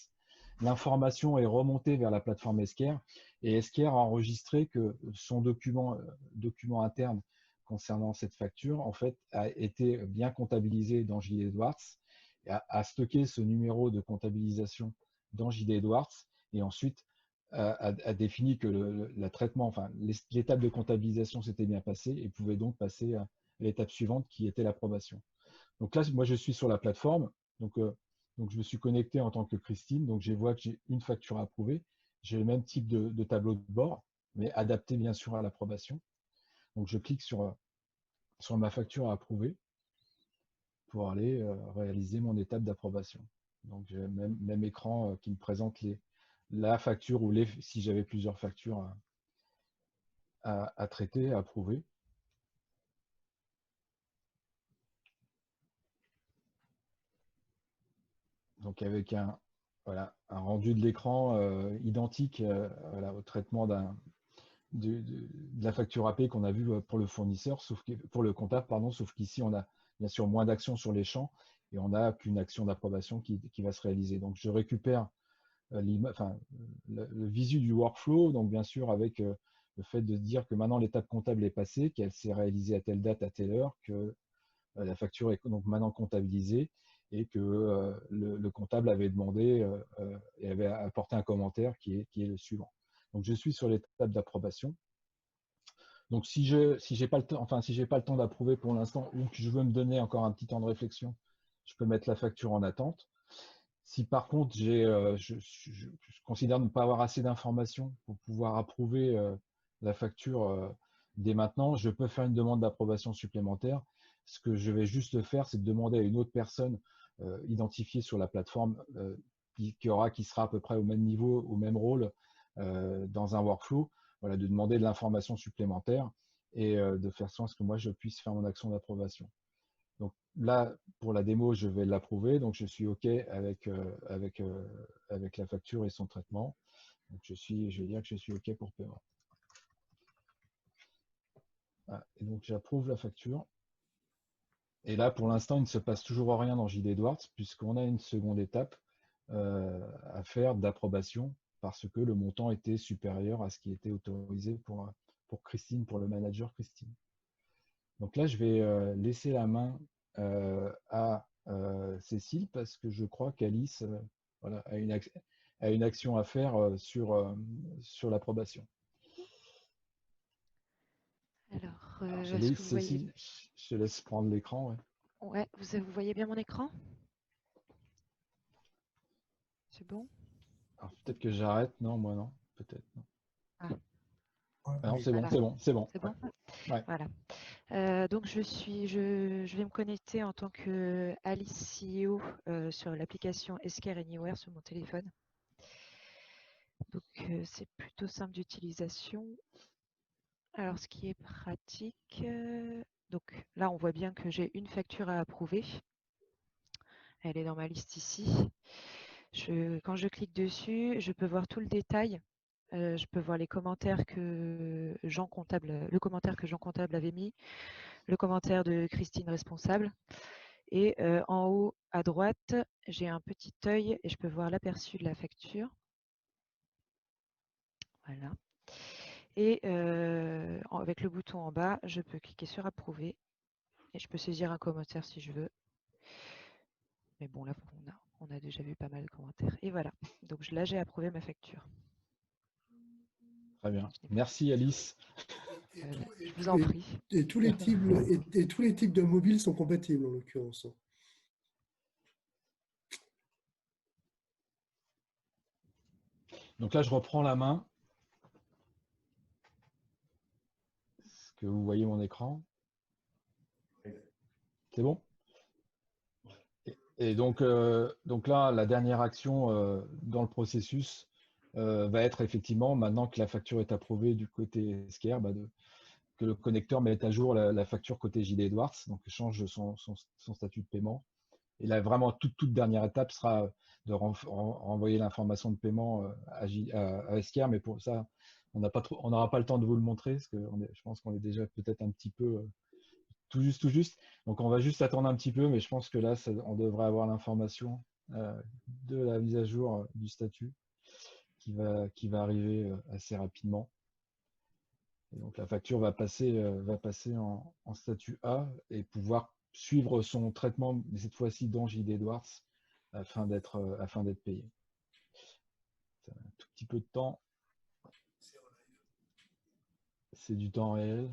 l'information est remontée vers la plateforme Esquire et Esquire a enregistré que son document interne concernant cette facture, en fait, a été bien comptabilisé dans JD Edwards, a stocké ce numéro de comptabilisation dans JD Edwards et ensuite a défini que l'étape de comptabilisation s'était bien passée et pouvait donc passer à l'étape suivante qui était l'approbation. Donc là, moi, je suis sur la plateforme. Donc je me suis connecté en tant que Christine. Donc, je vois que j'ai une facture à approuver. J'ai le même type de tableau de bord, mais adapté bien sûr à l'approbation. Donc, je clique sur ma facture à approuver pour aller réaliser mon étape d'approbation. Donc, j'ai le même écran qui me présente la facture ou si j'avais plusieurs factures à traiter, à approuver. Donc avec un rendu de l'écran identique au traitement de la facture AP qu'on a vu pour le fournisseur, pour le comptable, pardon, sauf qu'ici on a bien sûr moins d'actions sur les champs et on n'a qu'une action d'approbation qui va se réaliser. Donc je récupère le visu du workflow, donc bien sûr avec le fait de dire que maintenant l'étape comptable est passée, qu'elle s'est réalisée à telle date, à telle heure, que la facture est donc maintenant comptabilisée et que le comptable avait demandé et avait apporté un commentaire qui est le suivant. Donc je suis sur l'étape d'approbation. Donc si j'ai pas le temps, si j'ai pas le temps d'approuver pour l'instant ou que je veux me donner encore un petit temps de réflexion, je peux mettre la facture en attente. Si par contre je considère ne pas avoir assez d'informations pour pouvoir approuver la facture dès maintenant, je peux faire une demande d'approbation supplémentaire. Ce que je vais juste faire, c'est de demander à une autre personne identifiée sur la plateforme qui sera à peu près au même niveau, au même rôle dans un workflow, voilà, de demander de l'information supplémentaire et de faire en sorte que moi je puisse faire mon action d'approbation. Donc là, pour la démo, je vais l'approuver. Donc je suis OK avec la facture et son traitement. Donc je vais dire que je suis OK pour paiement. Voilà. Et donc j'approuve la facture. Et là, pour l'instant, il ne se passe toujours rien dans JD Edwards puisqu'on a une seconde étape à faire d'approbation parce que le montant était supérieur à ce qui était autorisé pour Christine, pour le manager Christine. Donc là, je vais laisser la main à Cécile parce que je crois qu'Alice a une action à faire sur l'approbation. Alors, Cécile, je te laisse prendre l'écran. Ouais, vous voyez bien mon écran? C'est bon? Alors peut-être que j'arrête. Non, moi non. Peut-être non. Ah. Non, c'est Voilà. bon, c'est bon. C'est bon? Ouais. Voilà. Donc je vais me connecter en tant que Alice CEO sur l'application Esquire Anywhere sur mon téléphone. Donc c'est plutôt simple d'utilisation. Alors ce qui est pratique, donc là on voit bien que j'ai une facture à approuver. Elle est dans ma liste ici. Quand je clique dessus, je peux voir tout le détail. Je peux voir les commentaires que Jean Comptable, le commentaire que Jean Comptable avait mis, le commentaire de Christine Responsable. Et en haut à droite, j'ai un petit œil et je peux voir l'aperçu de la facture. Voilà. Et avec le bouton en bas, je peux cliquer sur approuver et je peux saisir un commentaire si je veux. Mais bon, là, on a déjà vu pas mal de commentaires. Et voilà. Donc là, j'ai approuvé ma facture. Très bien. Merci Alice. Je vous en prie. Et tous les types de mobiles sont compatibles en l'occurrence. Donc là, je reprends la main. Est-ce que vous voyez mon écran? C'est bon? Et donc là, la dernière action dans le processus va être effectivement, maintenant que la facture est approuvée du côté Esker, que le connecteur mette à jour la facture côté JD Edwards, donc change son statut de paiement. Et là, vraiment, toute dernière étape sera de renvoyer l'information de paiement à Esker, mais pour ça, on n'aura pas le temps de vous le montrer, parce que je pense qu'on est déjà peut-être un petit peu tout juste. Donc, on va juste attendre un petit peu, mais je pense que là, on devrait avoir l'information de la mise à jour du statut qui va arriver assez rapidement. Et donc, la facture va passer en statut A et pouvoir suivre son traitement, mais cette fois-ci dans JD Edwards, afin d'être payé. Ça a un tout petit peu de temps. C'est du temps réel.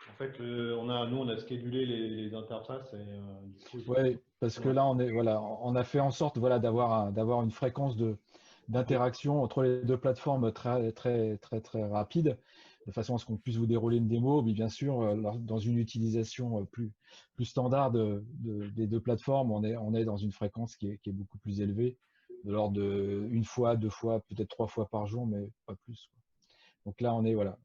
En fait, nous, on a schedulé les interfaces. Oui, parce que là, on a fait en sorte d'avoir une fréquence d'interaction entre les deux plateformes très, très, très, très rapide, de façon à ce qu'on puisse vous dérouler une démo, mais bien sûr, dans une utilisation plus standard des deux plateformes, on est dans une fréquence qui est beaucoup plus élevée, de l'ordre de 1 fois, 2 fois, peut-être 3 fois par jour, mais pas plus. Donc là,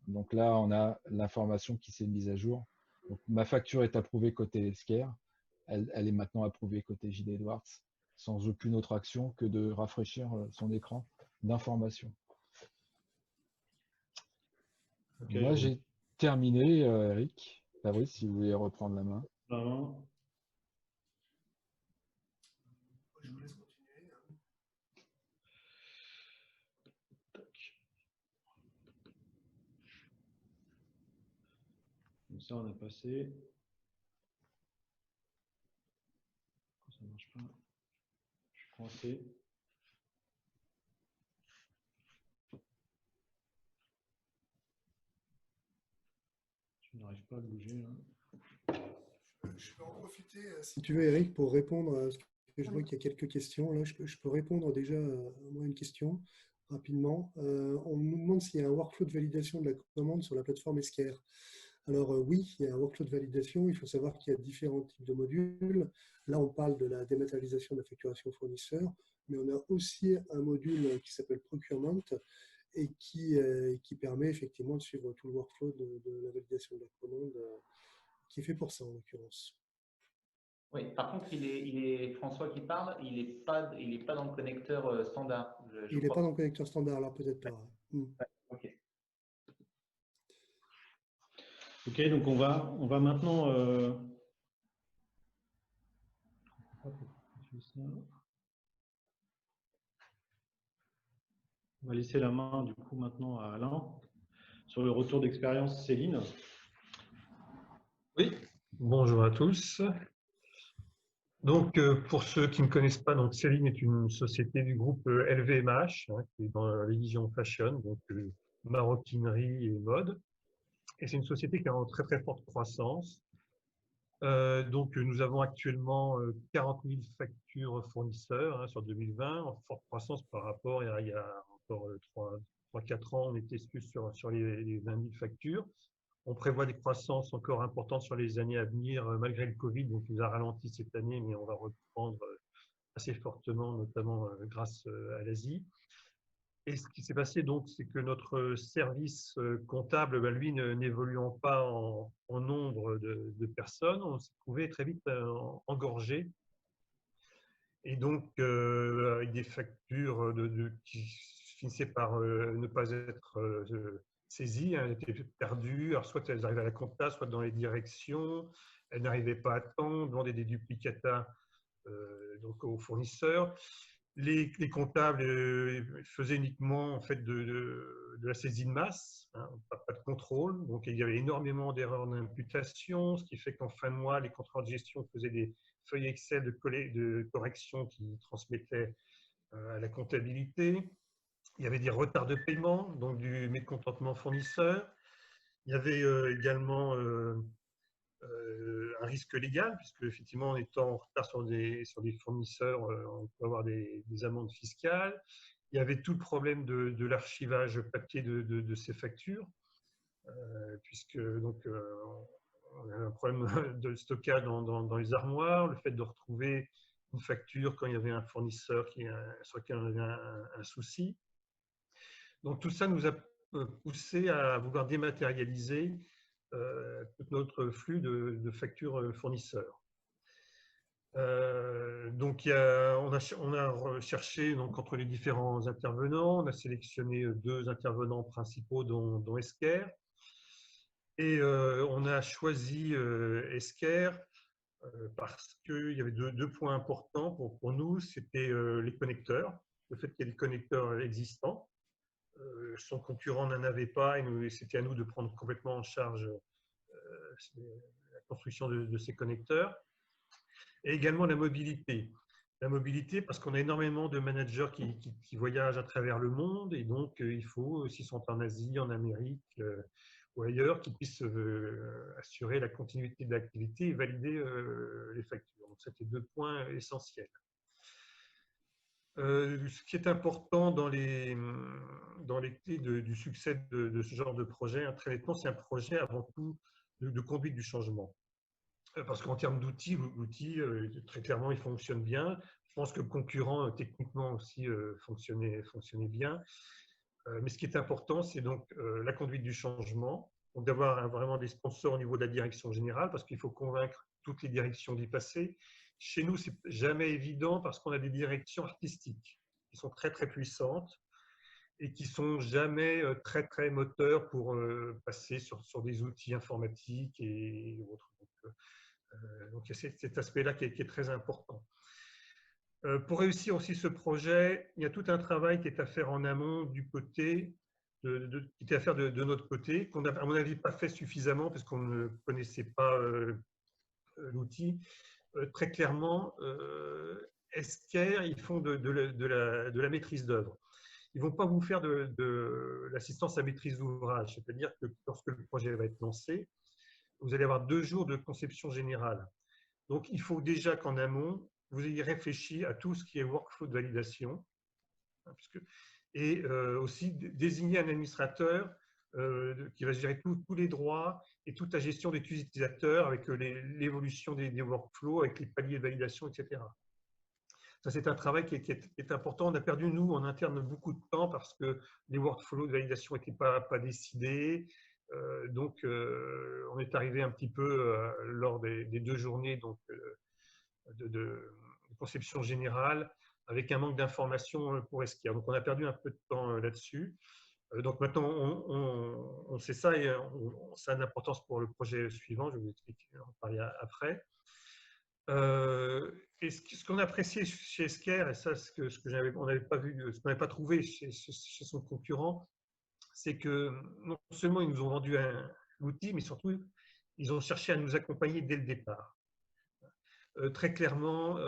Donc là, on a l'information qui s'est mise à jour. Donc, ma facture est approuvée côté Esker. Elle est maintenant approuvée côté JD Edwards, sans aucune autre action que de rafraîchir son écran d'information. Okay, Moi, j'ai terminé, Eric. Fabrice, si vous voulez reprendre la main. Je vous laisse continuer. Comme ça, on a passé. Ça ne marche pas. Je suis coincé. Je n'arrive pas à bouger. Là. Je peux en profiter, si tu veux, Eric, pour répondre à ce que je vois qu'il y a quelques questions. Là, je peux répondre déjà à une question rapidement. On nous demande s'il y a un workflow de validation de la commande sur la plateforme Esker. Alors oui, il y a un workflow de validation. Il faut savoir qu'il y a différents types de modules. Là, on parle de la dématérialisation de la facturation fournisseur, mais on a aussi un module qui s'appelle Procurement et qui permet effectivement de suivre tout le workflow de la validation de la commande qui est fait pour ça en l'occurrence. Oui, par contre, il est François qui parle, il n'est pas dans le connecteur standard. Il n'est pas dans le connecteur standard, alors peut-être pas. Ouais, ok. Ok, donc on va maintenant. On va laisser la main du coup maintenant à Alain sur le retour d'expérience Céline. Oui, bonjour à tous. Donc, pour ceux qui ne connaissent pas, donc Céline est une société du groupe LVMH, qui est dans la division fashion, donc maroquinerie et mode. Et c'est une société qui est en très très forte croissance. Donc, nous avons actuellement 40 000 factures fournisseurs sur 2020, en forte croissance par rapport il y a encore 3-4 ans, on était plus sur les 20 000 factures. On prévoit des croissances encore importantes sur les années à venir, malgré le Covid, donc il nous a ralenti cette année, mais on va reprendre assez fortement, notamment grâce à l'Asie. Et ce qui s'est passé, donc, c'est que notre service comptable, ben, lui, n'évoluant pas en nombre de personnes, on s'est trouvé très vite engorgé. Et donc, avec des factures qui finissaient par ne pas être saisies, elles étaient perdues. Alors, soit elles arrivaient à la compta, soit dans les directions. Elles n'arrivaient pas à temps, on demandait des duplicata donc aux fournisseurs. Les comptables faisaient uniquement en fait, de la saisie de masse, hein, pas de contrôle. Donc, il y avait énormément d'erreurs d'imputation, ce qui fait qu'en fin de mois, les contrôleurs de gestion faisaient des feuilles Excel de correction qui transmettaient à la comptabilité. Il y avait des retards de paiement, donc du mécontentement fournisseur. Il y avait également un risque légal, puisque effectivement, en étant en retard sur des fournisseurs, on peut avoir des amendes fiscales. Il y avait tout le problème de l'archivage papier de ces factures, puisque donc, on a un problème de stockage dans les armoires, le fait de retrouver une facture quand il y avait un fournisseur sur lequel on avait un souci. Donc tout ça nous a poussé à vouloir dématérialiser tout notre flux de factures fournisseurs. Donc on a recherché donc, entre les différents intervenants, on a sélectionné 2 intervenants principaux dont Esker. Et on a choisi Esker parce qu'il y avait deux points importants pour nous. C'était les connecteurs, le fait qu'il y ait des connecteurs existants. Son concurrent n'en avait pas et c'était à nous de prendre complètement en charge la construction de ces connecteurs. Et également la mobilité. La mobilité parce qu'on a énormément de managers qui voyagent à travers le monde et donc il faut, s'ils sont en Asie, en Amérique ou ailleurs, qu'ils puissent assurer la continuité de l'activité et valider les factures. Donc c'était 2 points essentiels. Ce qui est important dans les clés du succès de ce genre de projet, très nettement, c'est un projet avant tout de conduite du changement. Parce qu'en termes d'outils, l'outil, très clairement, il fonctionne bien. Je pense que le concurrent, techniquement aussi, fonctionnait bien. Mais ce qui est important, c'est donc la conduite du changement, donc d'avoir vraiment des sponsors au niveau de la direction générale, parce qu'il faut convaincre toutes les directions d'y passer. Chez nous, ce n'est jamais évident parce qu'on a des directions artistiques qui sont très, très puissantes et qui ne sont jamais très, très moteurs pour passer sur des outils informatiques et autres. Donc, il y a cet aspect-là qui est très important. Pour réussir aussi ce projet, il y a tout un travail qui est à faire en amont du côté, qui était à faire de notre côté, qu'on n'a, à mon avis, pas fait suffisamment parce qu'on ne connaissait pas l'outil. Très clairement, Esker, ils font de la maîtrise d'œuvre. Ils ne vont pas vous faire de l'assistance à maîtrise d'ouvrage, c'est-à-dire que lorsque le projet va être lancé, vous allez avoir 2 jours de conception générale. Donc, il faut déjà qu'en amont, vous ayez réfléchi à tout ce qui est workflow de validation et aussi désigner un administrateur qui va gérer tous les droits et toute la gestion des utilisateurs avec l'évolution des workflows, avec les paliers de validation, etc. Ça, c'est un travail qui est important. On a perdu, nous, en interne, beaucoup de temps parce que les workflows de validation n'étaient pas décidés. Donc, on est arrivé un petit peu lors des 2 journées donc, de conception générale avec un manque d'informations pour Esker. Donc, on a perdu un peu de temps là-dessus. Donc, maintenant, on sait ça et ça a une importance pour le projet suivant. Je vais vous expliquer, on va parler après. Et ce qu'on appréciait chez Esker, et ça, on n'avait pas vu, ce qu'on n'avait pas trouvé chez son concurrent, c'est que non seulement ils nous ont vendu l'outil, mais surtout, ils ont cherché à nous accompagner dès le départ. Très clairement,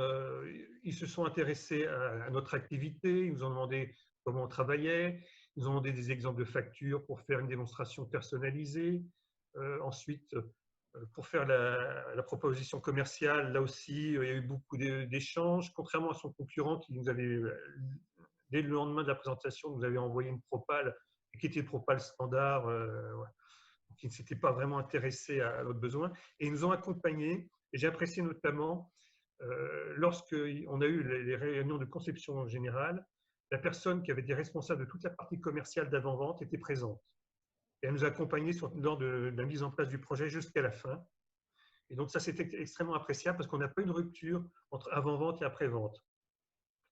ils se sont intéressés à notre activité, ils nous ont demandé comment on travaillait, ils nous ont demandé des exemples de factures pour faire une démonstration personnalisée. Ensuite, pour faire la proposition commerciale, là aussi, il y a eu beaucoup d'échanges, contrairement à son concurrent qui nous avait, dès le lendemain de la présentation, nous avait envoyé une propale qui était propale standard, qui ne s'était pas vraiment intéressé à notre besoin. Et ils nous ont accompagnés. Et j'ai apprécié notamment, lorsqu'on a eu les réunions de conception générale, la personne qui avait été responsable de toute la partie commerciale d'avant-vente était présente. Et elle nous a accompagnés lors de la mise en place du projet jusqu'à la fin. Et donc ça, c'était extrêmement appréciable parce qu'on n'a pas une rupture entre avant-vente et après-vente.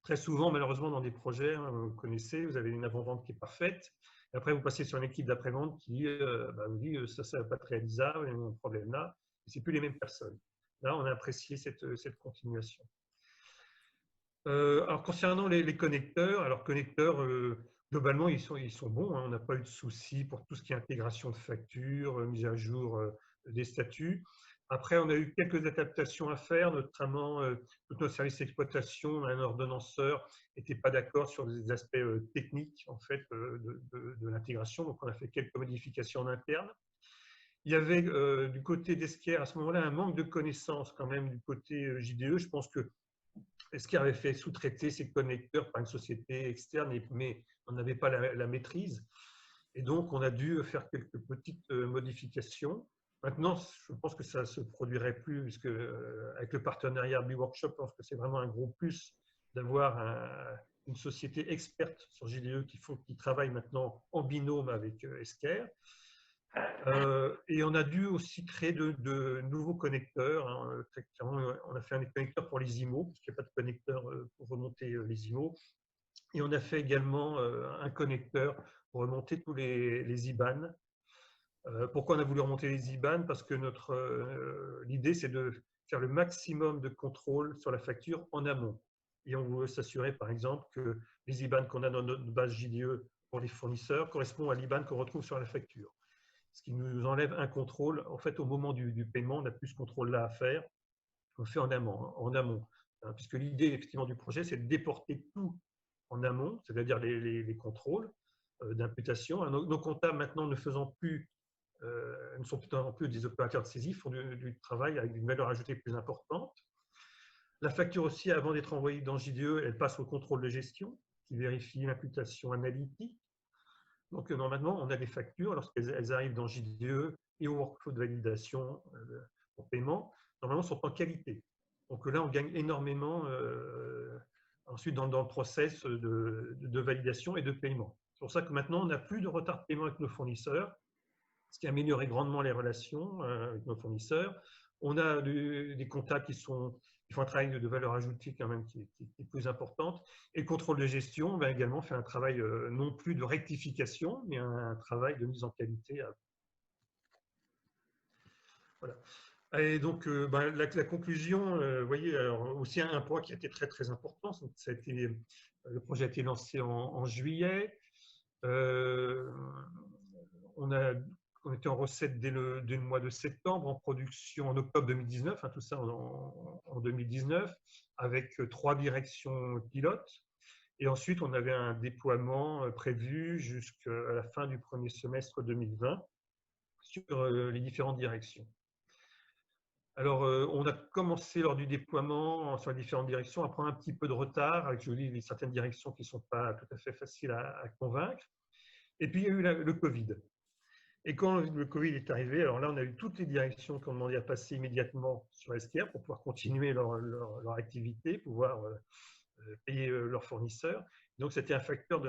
Très souvent, malheureusement, dans des projets, hein, vous connaissez, vous avez une avant-vente qui est parfaite. Et après, vous passez sur une équipe d'après-vente qui vous dit ça ne va pas être réalisable, il y a un problème là. Ce n'est plus les mêmes personnes. Là, on a apprécié cette continuation. Alors, concernant les connecteurs, globalement, ils sont bons. Hein, on n'a pas eu de soucis pour tout ce qui est intégration de factures, mise à jour des statuts. Après, on a eu quelques adaptations à faire, notamment tout notre service d'exploitation, un ordonnanceur n'était pas d'accord sur des aspects techniques en fait, de l'intégration. Donc, on a fait quelques modifications en interne. Il y avait du côté d'Esquerre, à ce moment-là, un manque de connaissances quand même du côté JDE. Je pense que Esquerre avait fait sous-traiter ses connecteurs par une société externe, mais on n'avait pas la maîtrise. Et donc, on a dû faire quelques petites modifications. Maintenant, je pense que ça ne se produirait plus, puisque avec le partenariat BlueWorkshop, je pense que c'est vraiment un gros plus d'avoir une société experte sur JDE qui travaille maintenant en binôme avec Esquerre. Et on a dû aussi créer de nouveaux connecteurs. Hein. On a fait un connecteur pour les IMO, parce qu'il n'y a pas de connecteur pour remonter les IMO. Et on a fait également un connecteur pour remonter tous les IBAN. Pourquoi on a voulu remonter les IBAN? Parce que l'idée, c'est de faire le maximum de contrôle sur la facture en amont. Et on veut s'assurer, par exemple, que les IBAN qu'on a dans notre base JDE pour les fournisseurs correspondent à l'IBAN qu'on retrouve sur la facture. Ce qui nous enlève un contrôle. En fait, au moment du paiement, on n'a plus ce contrôle-là à faire. On le fait en amont, hein, puisque l'idée, effectivement, du projet, c'est de déporter tout en amont, c'est-à-dire les contrôles d'imputation. Nos comptables, maintenant, ne sont plus des opérateurs de saisie, font du travail avec une valeur ajoutée plus importante. La facture aussi, avant d'être envoyée dans JDE, elle passe au contrôle de gestion, qui vérifie l'imputation analytique. Donc, normalement, on a des factures, lorsqu'elles arrivent dans JDE et au workflow de validation pour paiement, normalement, sont en qualité. Donc là, on gagne énormément ensuite dans le process de validation et de paiement. C'est pour ça que maintenant, on n'a plus de retard de paiement avec nos fournisseurs, ce qui a amélioré grandement les relations avec nos fournisseurs. On a des comptables qui font un travail de valeur ajoutée quand même qui est plus importante. Et le contrôle de gestion va également faire un travail non plus de rectification, mais un travail de mise en qualité. Voilà. Et donc, la conclusion, vous voyez, alors, aussi un point qui a été très, très important, le projet a été lancé en juillet. On était en recette dès le mois de septembre, en production en octobre 2019, hein, tout ça en 2019, avec 3 directions pilotes. Et ensuite, on avait un déploiement prévu jusqu'à la fin du premier semestre 2020 sur les différentes directions. Alors, on a commencé lors du déploiement sur les différentes directions à prendre un petit peu de retard, avec certaines directions qui ne sont pas tout à fait faciles à convaincre. Et puis, il y a eu le Covid. Et quand le Covid est arrivé, alors là, on a eu toutes les directions qui ont demandé à passer immédiatement sur Esquerre pour pouvoir continuer leur activité, pouvoir payer leurs fournisseurs. Donc, c'était un facteur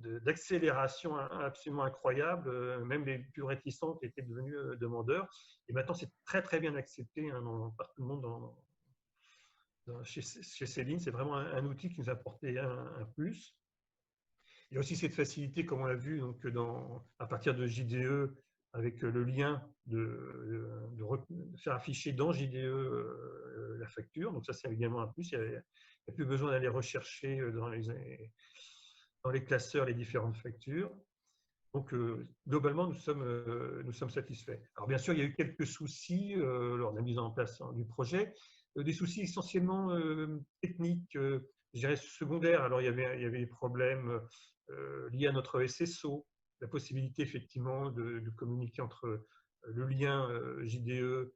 d'accélération absolument incroyable. Même les plus réticents qui étaient devenus demandeurs. Et maintenant, c'est très, très bien accepté par tout le monde chez Céline. C'est vraiment un outil qui nous a apporté un plus. Il y a aussi cette facilité, comme on l'a vu, donc à partir de JDE, avec le lien de faire afficher dans JDE la facture. Donc ça, c'est également un plus. Il n'y a plus besoin d'aller rechercher dans les classeurs les différentes factures. Donc, globalement, nous sommes satisfaits. Alors, bien sûr, il y a eu quelques soucis lors de la mise en place du projet. Des soucis essentiellement techniques, je dirais secondaires. Alors, il y avait des problèmes liés à notre SSO, la possibilité effectivement de communiquer entre le lien JDE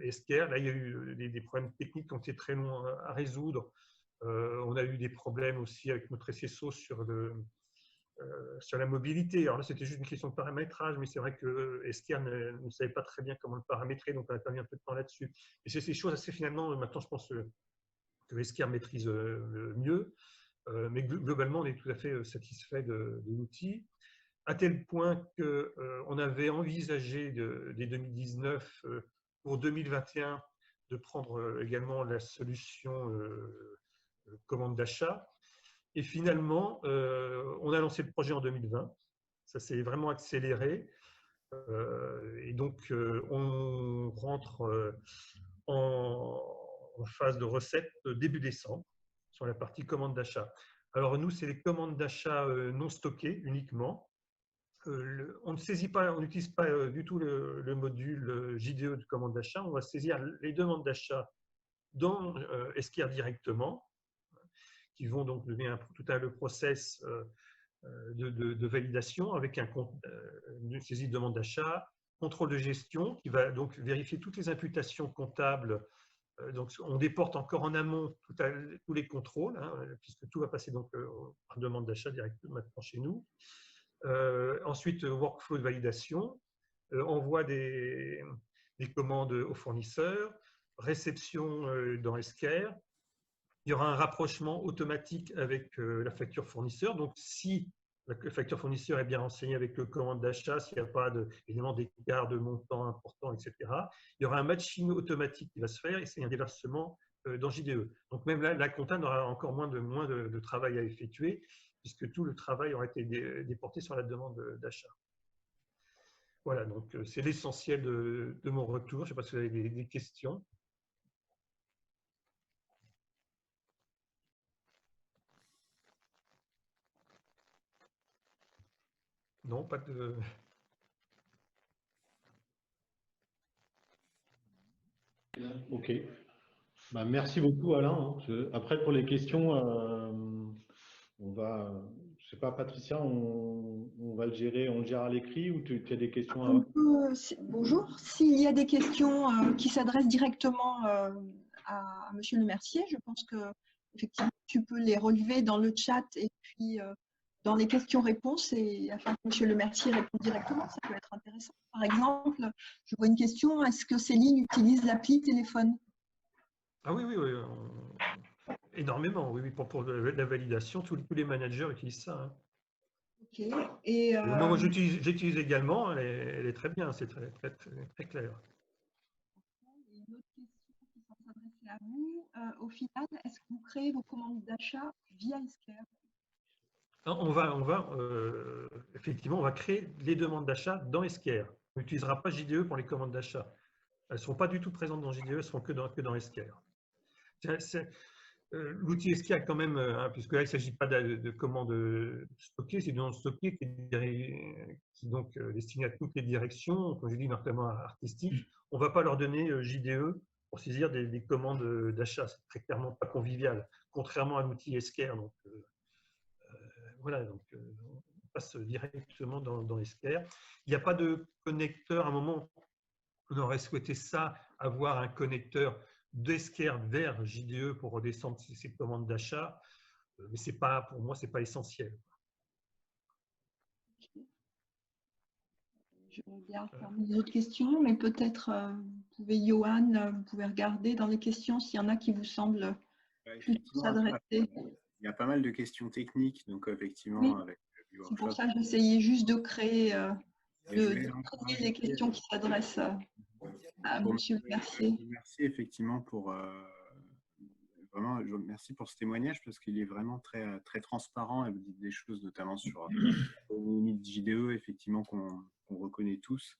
et Esquerre. Là, il y a eu des problèmes techniques qui ont été très longs à résoudre. On a eu des problèmes aussi avec notre SSO sur la mobilité. Alors là, c'était juste une question de paramétrage, mais c'est vrai que Esquerre ne savait pas très bien comment le paramétrer, donc on a perdu un peu de temps là-dessus. Et c'est ces choses assez finalement, maintenant je pense que Esquerre maîtrise mieux. mais globalement, on est tout à fait satisfait de l'outil, à tel point qu'on avait envisagé dès 2019 pour 2021 de prendre également la solution commande d'achat. Et finalement, on a lancé le projet en 2020. Ça s'est vraiment accéléré. Et donc, on rentre en phase de recette début décembre sur la partie commande d'achat. Alors, nous, c'est les commandes d'achat non stockées uniquement. On ne saisit pas, on n'utilise pas du tout le module JDE de commande d'achat. On va saisir les demandes d'achat dans Esquire directement, qui vont donc donner tout le process de validation avec une saisie de demande d'achat, contrôle de gestion qui va donc vérifier toutes les imputations comptables. Donc, on déporte encore en amont tous les contrôles, hein, puisque tout va passer donc par demande d'achat directement maintenant chez nous. Ensuite, workflow de validation, envoi des commandes aux fournisseurs, réception dans Esquire. Il y aura un rapprochement automatique avec la facture fournisseur. Donc, si la facture fournisseur est bien renseignée avec le commande d'achat, s'il n'y a pas évidemment d'écart de montant important, etc., il y aura un matching automatique qui va se faire et c'est un déversement dans JDE. Donc, même là, la compta aura encore moins de travail à effectuer puisque tout le travail aura été déporté sur la demande d'achat. Voilà, donc c'est l'essentiel de mon retour. Je ne sais pas si vous avez des questions. Non, pas de… Ok. Bah, merci beaucoup, Alain. Après, pour les questions, on va, je sais pas, Patricia, on va le gérer, on le gère à l'écrit ou tu as des questions à… Bonjour. S'il y a des questions qui s'adressent directement à Monsieur Le Mercier, je pense que effectivement tu peux les relever dans le chat et puis dans les questions-réponses et afin que Monsieur Le Mercier réponde directement, ça peut être intéressant. Par exemple, je vois une question, est-ce que Céline utilise l'appli téléphone? Ah oui, énormément. Oui, pour la validation, tous les managers utilisent ça. Hein. Ok. Et moi, j'utilise également. Elle est très bien, c'est très clair. Une autre question qui semble s'adresser à vous. Au final, est-ce que vous créez vos commandes d'achat via Esquire? Effectivement, on va créer les demandes d'achat dans Esquire. On n'utilisera pas JDE pour les commandes d'achat. Elles ne seront pas du tout présentes dans JDE, elles seront que dans Esquire. L'outil Esquire, quand même, puisque là, il ne s'agit pas de commandes stockées, c'est de non stockées qui est donc destiné à toutes les directions, comme je dis, notamment artistiques. On ne va pas leur donner JDE pour saisir des commandes d'achat. C'est très clairement pas convivial, contrairement à l'outil Esquire. Donc, voilà, donc on passe directement dans Esquire. Il n'y a pas de connecteur. À un moment, on aurait souhaité ça, avoir un connecteur d'Esquire vers JDE pour redescendre ces commandes d'achat, mais pour moi, ce n'est pas essentiel. Je regarde parmi les autres questions, mais peut-être, Johan, vous pouvez regarder dans les questions s'il y en a qui vous semblent plutôt s'adresser. Il y a pas mal de questions techniques, donc effectivement, oui. avec c'est pour ça que j'essayais juste de créer les questions qui s'adressent à Monsieur Le Mercier. Merci effectivement pour vraiment, merci pour ce témoignage parce qu'il est vraiment très transparent et vous dites des choses notamment sur les limites JDE effectivement qu'on reconnaît tous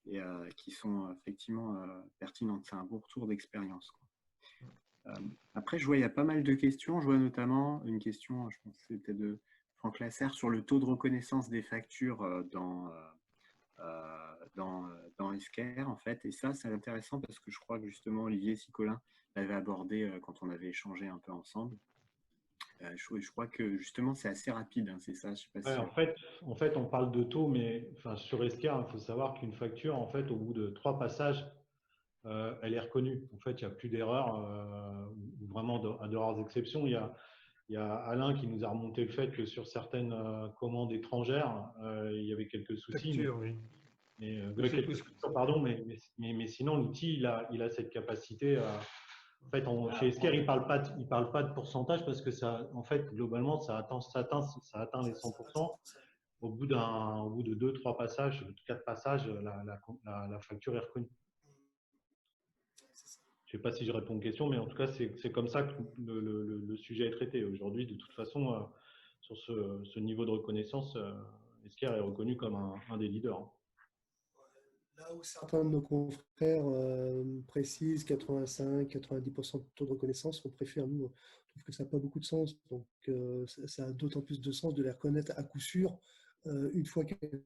et qui sont effectivement pertinentes. C'est un bon retour d'expérience. Après, je vois il y a pas mal de questions. Je vois notamment une question, je pense que c'était de Franck Lasserre, sur le taux de reconnaissance des factures dans Esquire, en fait. Et ça, c'est intéressant parce que je crois que justement, Olivier Sicolin l'avait abordé quand on avait échangé un peu ensemble. Je crois que justement, c'est assez rapide, hein, c'est ça. Je sais pas si… En fait, on parle de taux, mais enfin, sur Esquire, il faut savoir qu'une facture, en fait, au bout de 3 passages, elle est reconnue. En fait, il n'y a plus d'erreurs, ou vraiment de rares exceptions. Il y a Alain qui nous a remonté le fait que sur certaines commandes étrangères, il y avait quelques soucis. Mais sinon, l'outil, il a cette capacité En fait, chez Esker, ils ne parlent pas de pourcentage parce que ça, en fait, globalement, ça atteint les 100%. Au bout de 2-3 passages, 4 passages, la facture est reconnue. Je ne sais pas si je réponds aux questions, mais en tout cas, c'est comme ça que le sujet est traité. Aujourd'hui, de toute façon, sur ce niveau de reconnaissance, Esker est reconnu comme un des leaders. Là où certains de nos confrères précisent 85-90% de taux de reconnaissance, on préfère, nous, on trouve que ça n'a pas beaucoup de sens. Donc, ça a d'autant plus de sens de les reconnaître à coup sûr une fois qu'elles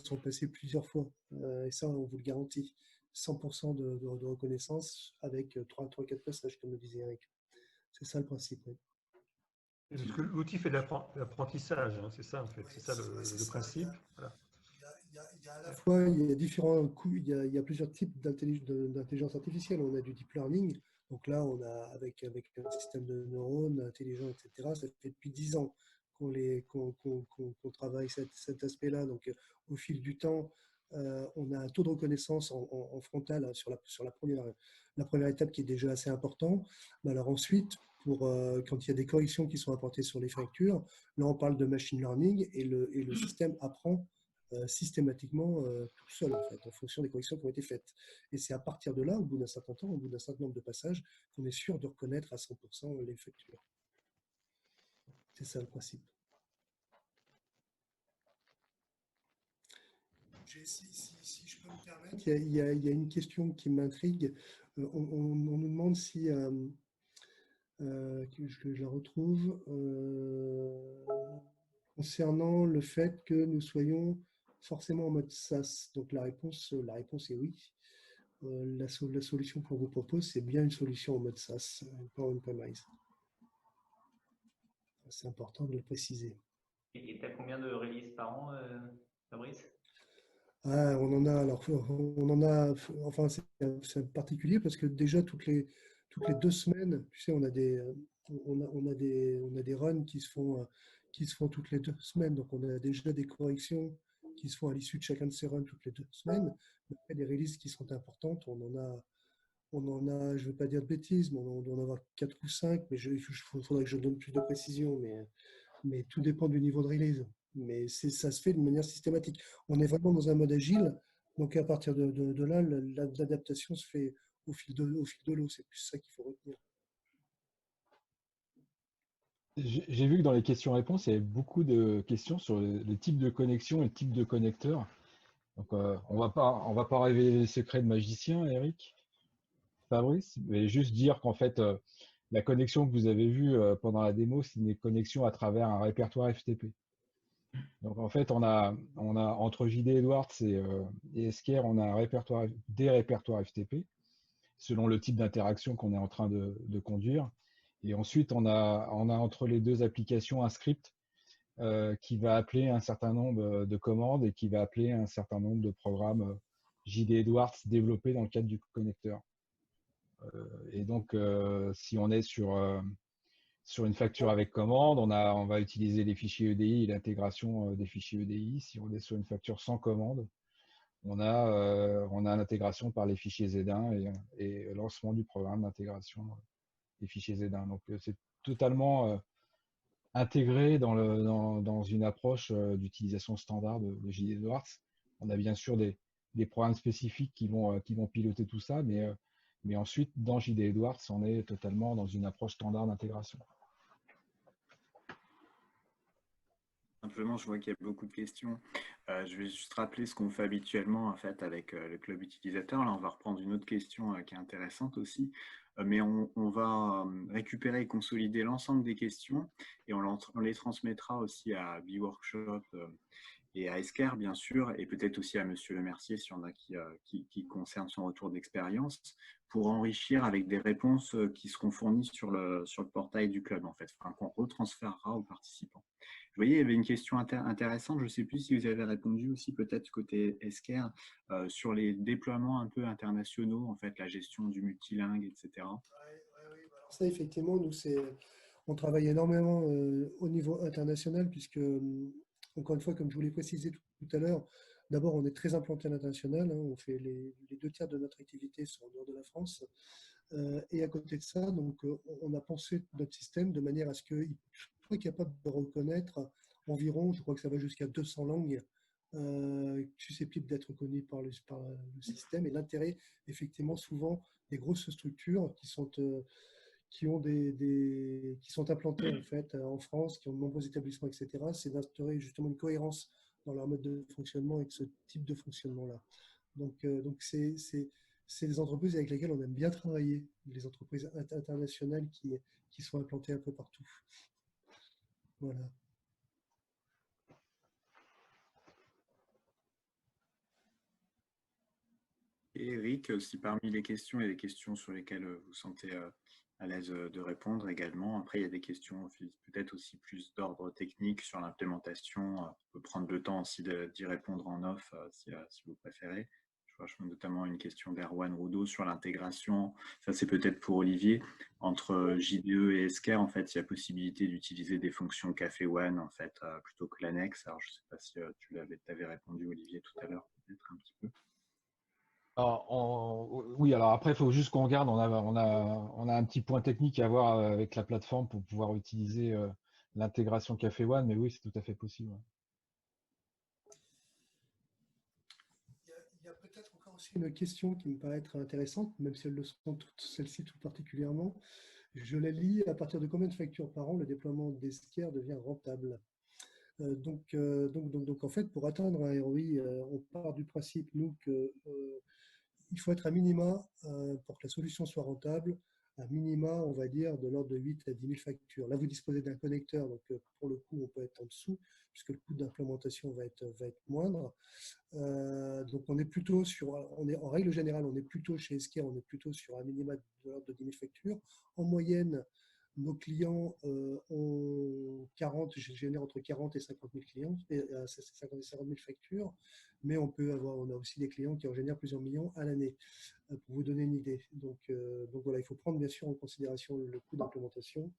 sont passées plusieurs fois. Et ça, on vous le garantit. 100% de reconnaissance avec 3-4 passages, comme le disait Eric. C'est ça le principe. Oui. Parce que l'outil fait de l'apprentissage, hein, c'est ça en fait, c'est ça le principe. Voilà. Il y a à la fois, il y a différents coups, il y a plusieurs types d'intelligence artificielle. On a du deep learning, donc là, on a avec un système de neurones intelligents, etc. Ça fait depuis 10 ans qu'on travaille cet aspect-là. Donc, au fil du temps, on a un taux de reconnaissance en frontal sur la première étape qui est déjà assez important. Mais alors ensuite, quand il y a des corrections qui sont apportées sur les factures, là, on parle de machine learning et le système apprend systématiquement tout seul en fait, en fonction des corrections qui ont été faites. Et c'est à partir de là, au bout d'un certain temps, au bout d'un certain nombre de passages, qu'on est sûr de reconnaître à 100% les factures. C'est ça le principe. Si je peux me permettre, il y a une question qui m'intrigue. On nous demande si, que je la retrouve, concernant le fait que nous soyons forcément en mode SaaS. Donc la réponse est oui. La solution qu'on vous propose, c'est bien une solution en mode SaaS, pas on-premise. C'est important de le préciser. Et tu as combien de releases par an, Fabrice? On en a, enfin c'est particulier parce que déjà toutes les 2 semaines, tu sais, on a des runs qui se font toutes les 2 semaines. Donc on a déjà des corrections qui se font à l'issue de chacun de ces runs toutes les 2 semaines. Après, des releases qui sont importantes, on en a, je ne vais pas dire de bêtises, mais on doit en avoir 4 ou 5, mais il faudrait que je donne plus de précision, mais tout dépend du niveau de release. Mais ça se fait de manière systématique. On est vraiment dans un mode agile, donc à partir de là, l'adaptation se fait au fil de l'eau. C'est plus ça qu'il faut retenir. J'ai vu que dans les questions-réponses, il y avait beaucoup de questions sur le type de connexion et le type de connecteur. Donc, on va pas révéler les secrets de magicien, Eric, Fabrice, mais juste dire qu'en fait, la connexion que vous avez vue pendant la démo, c'est une connexion à travers un répertoire FTP. Donc, en fait, on a entre JD Edwards et Esker, on a des répertoires FTP selon le type d'interaction qu'on est en train de conduire. Et ensuite, on a entre les deux applications un script qui va appeler un certain nombre de commandes et qui va appeler un certain nombre de programmes JD Edwards développés dans le cadre du connecteur. Et donc, si on est sur une facture avec commande, on va utiliser les fichiers EDI et l'intégration des fichiers EDI. Si on est sur une facture sans commande, on a l'intégration par les fichiers Z1 et lancement du programme d'intégration des fichiers Z1. Donc, c'est totalement intégré dans une approche d'utilisation standard de JD Edwards. On a bien sûr des programmes spécifiques qui vont piloter tout ça, mais ensuite, dans JD Edwards, on est totalement dans une approche standard d'intégration. Simplement, je vois qu'il y a beaucoup de questions. Je vais juste rappeler ce qu'on fait habituellement en fait avec le club utilisateur. Là, on va reprendre une autre question qui est intéressante aussi. Mais on va récupérer et consolider l'ensemble des questions et on les transmettra aussi à B-Workshop et à Esker, bien sûr, et peut-être aussi à Monsieur Lemercier, s'il y en a qui concernent son retour d'expérience, pour enrichir avec des réponses qui seront fournies sur le portail du club, en fait, enfin, qu'on retransférera aux participants. Vous voyez, il y avait une question intéressante, je ne sais plus si vous avez répondu aussi peut-être côté Esker, sur les déploiements un peu internationaux, en fait, la gestion du multilingue, etc. Ça, effectivement, on travaille énormément au niveau international, puisque, encore une fois, comme je vous l'ai précisé tout à l'heure, d'abord, on est très implanté à l'international. On fait les 2 tiers de notre activité sont en dehors de la France. Et à côté de ça, donc, on a pensé notre système de manière à ce qu'il soit capable de reconnaître environ, je crois que ça va jusqu'à 200 langues susceptibles d'être connues par le système. Et l'intérêt, effectivement, souvent, des grosses structures qui sont implantées en fait en France, qui ont de nombreux établissements, etc., c'est d'instaurer justement une cohérence dans leur mode de fonctionnement avec ce type de fonctionnement-là. Donc c'est des entreprises avec lesquelles on aime bien travailler, les entreprises internationales qui sont implantées un peu partout. Voilà. Et Eric, si parmi les questions, il y a des questions sur lesquelles vous vous sentez à l'aise de répondre également. Après, il y a des questions peut-être aussi plus d'ordre technique sur l'implémentation. On peut prendre le temps aussi d'y répondre en off si vous préférez. Je vois notamment une question d'Erwan Roudot sur l'intégration. Ça, c'est peut-être pour Olivier. Entre JDE et Esker, en fait, il y a possibilité d'utiliser des fonctions Café One en fait, plutôt que l'annexe. Alors, je ne sais pas si tu avais répondu, Olivier, tout à l'heure, peut-être un petit peu. Oui, alors après, il faut juste qu'on regarde. On a un petit point technique à voir avec la plateforme pour pouvoir utiliser l'intégration Café One, mais oui, c'est tout à fait possible. Il y a peut-être encore aussi une question qui me paraît être intéressante, même si elles le sont toutes, celle-ci tout particulièrement. Je la lis: à partir de combien de factures par an le déploiement d'Esker devient rentable? Donc, en fait, pour atteindre un ROI, on part du principe, nous, qu'il faut être à minima, pour que la solution soit rentable, à minima, on va dire, de l'ordre de 8 à 10 000 factures. Là, vous disposez d'un connecteur, donc pour le coup, on peut être en dessous, puisque le coût d'implémentation va être moindre. Donc, on est plutôt en règle générale, on est plutôt chez Esker, on est plutôt sur un minima de l'ordre de 10 000 factures. En moyenne, nos clients génèrent entre 40 et 50 000 clients, 50 et 50 000 factures, mais on a aussi des clients qui en génèrent plusieurs millions à l'année, pour vous donner une idée. Donc voilà, il faut prendre bien sûr en considération le coût d'implémentation,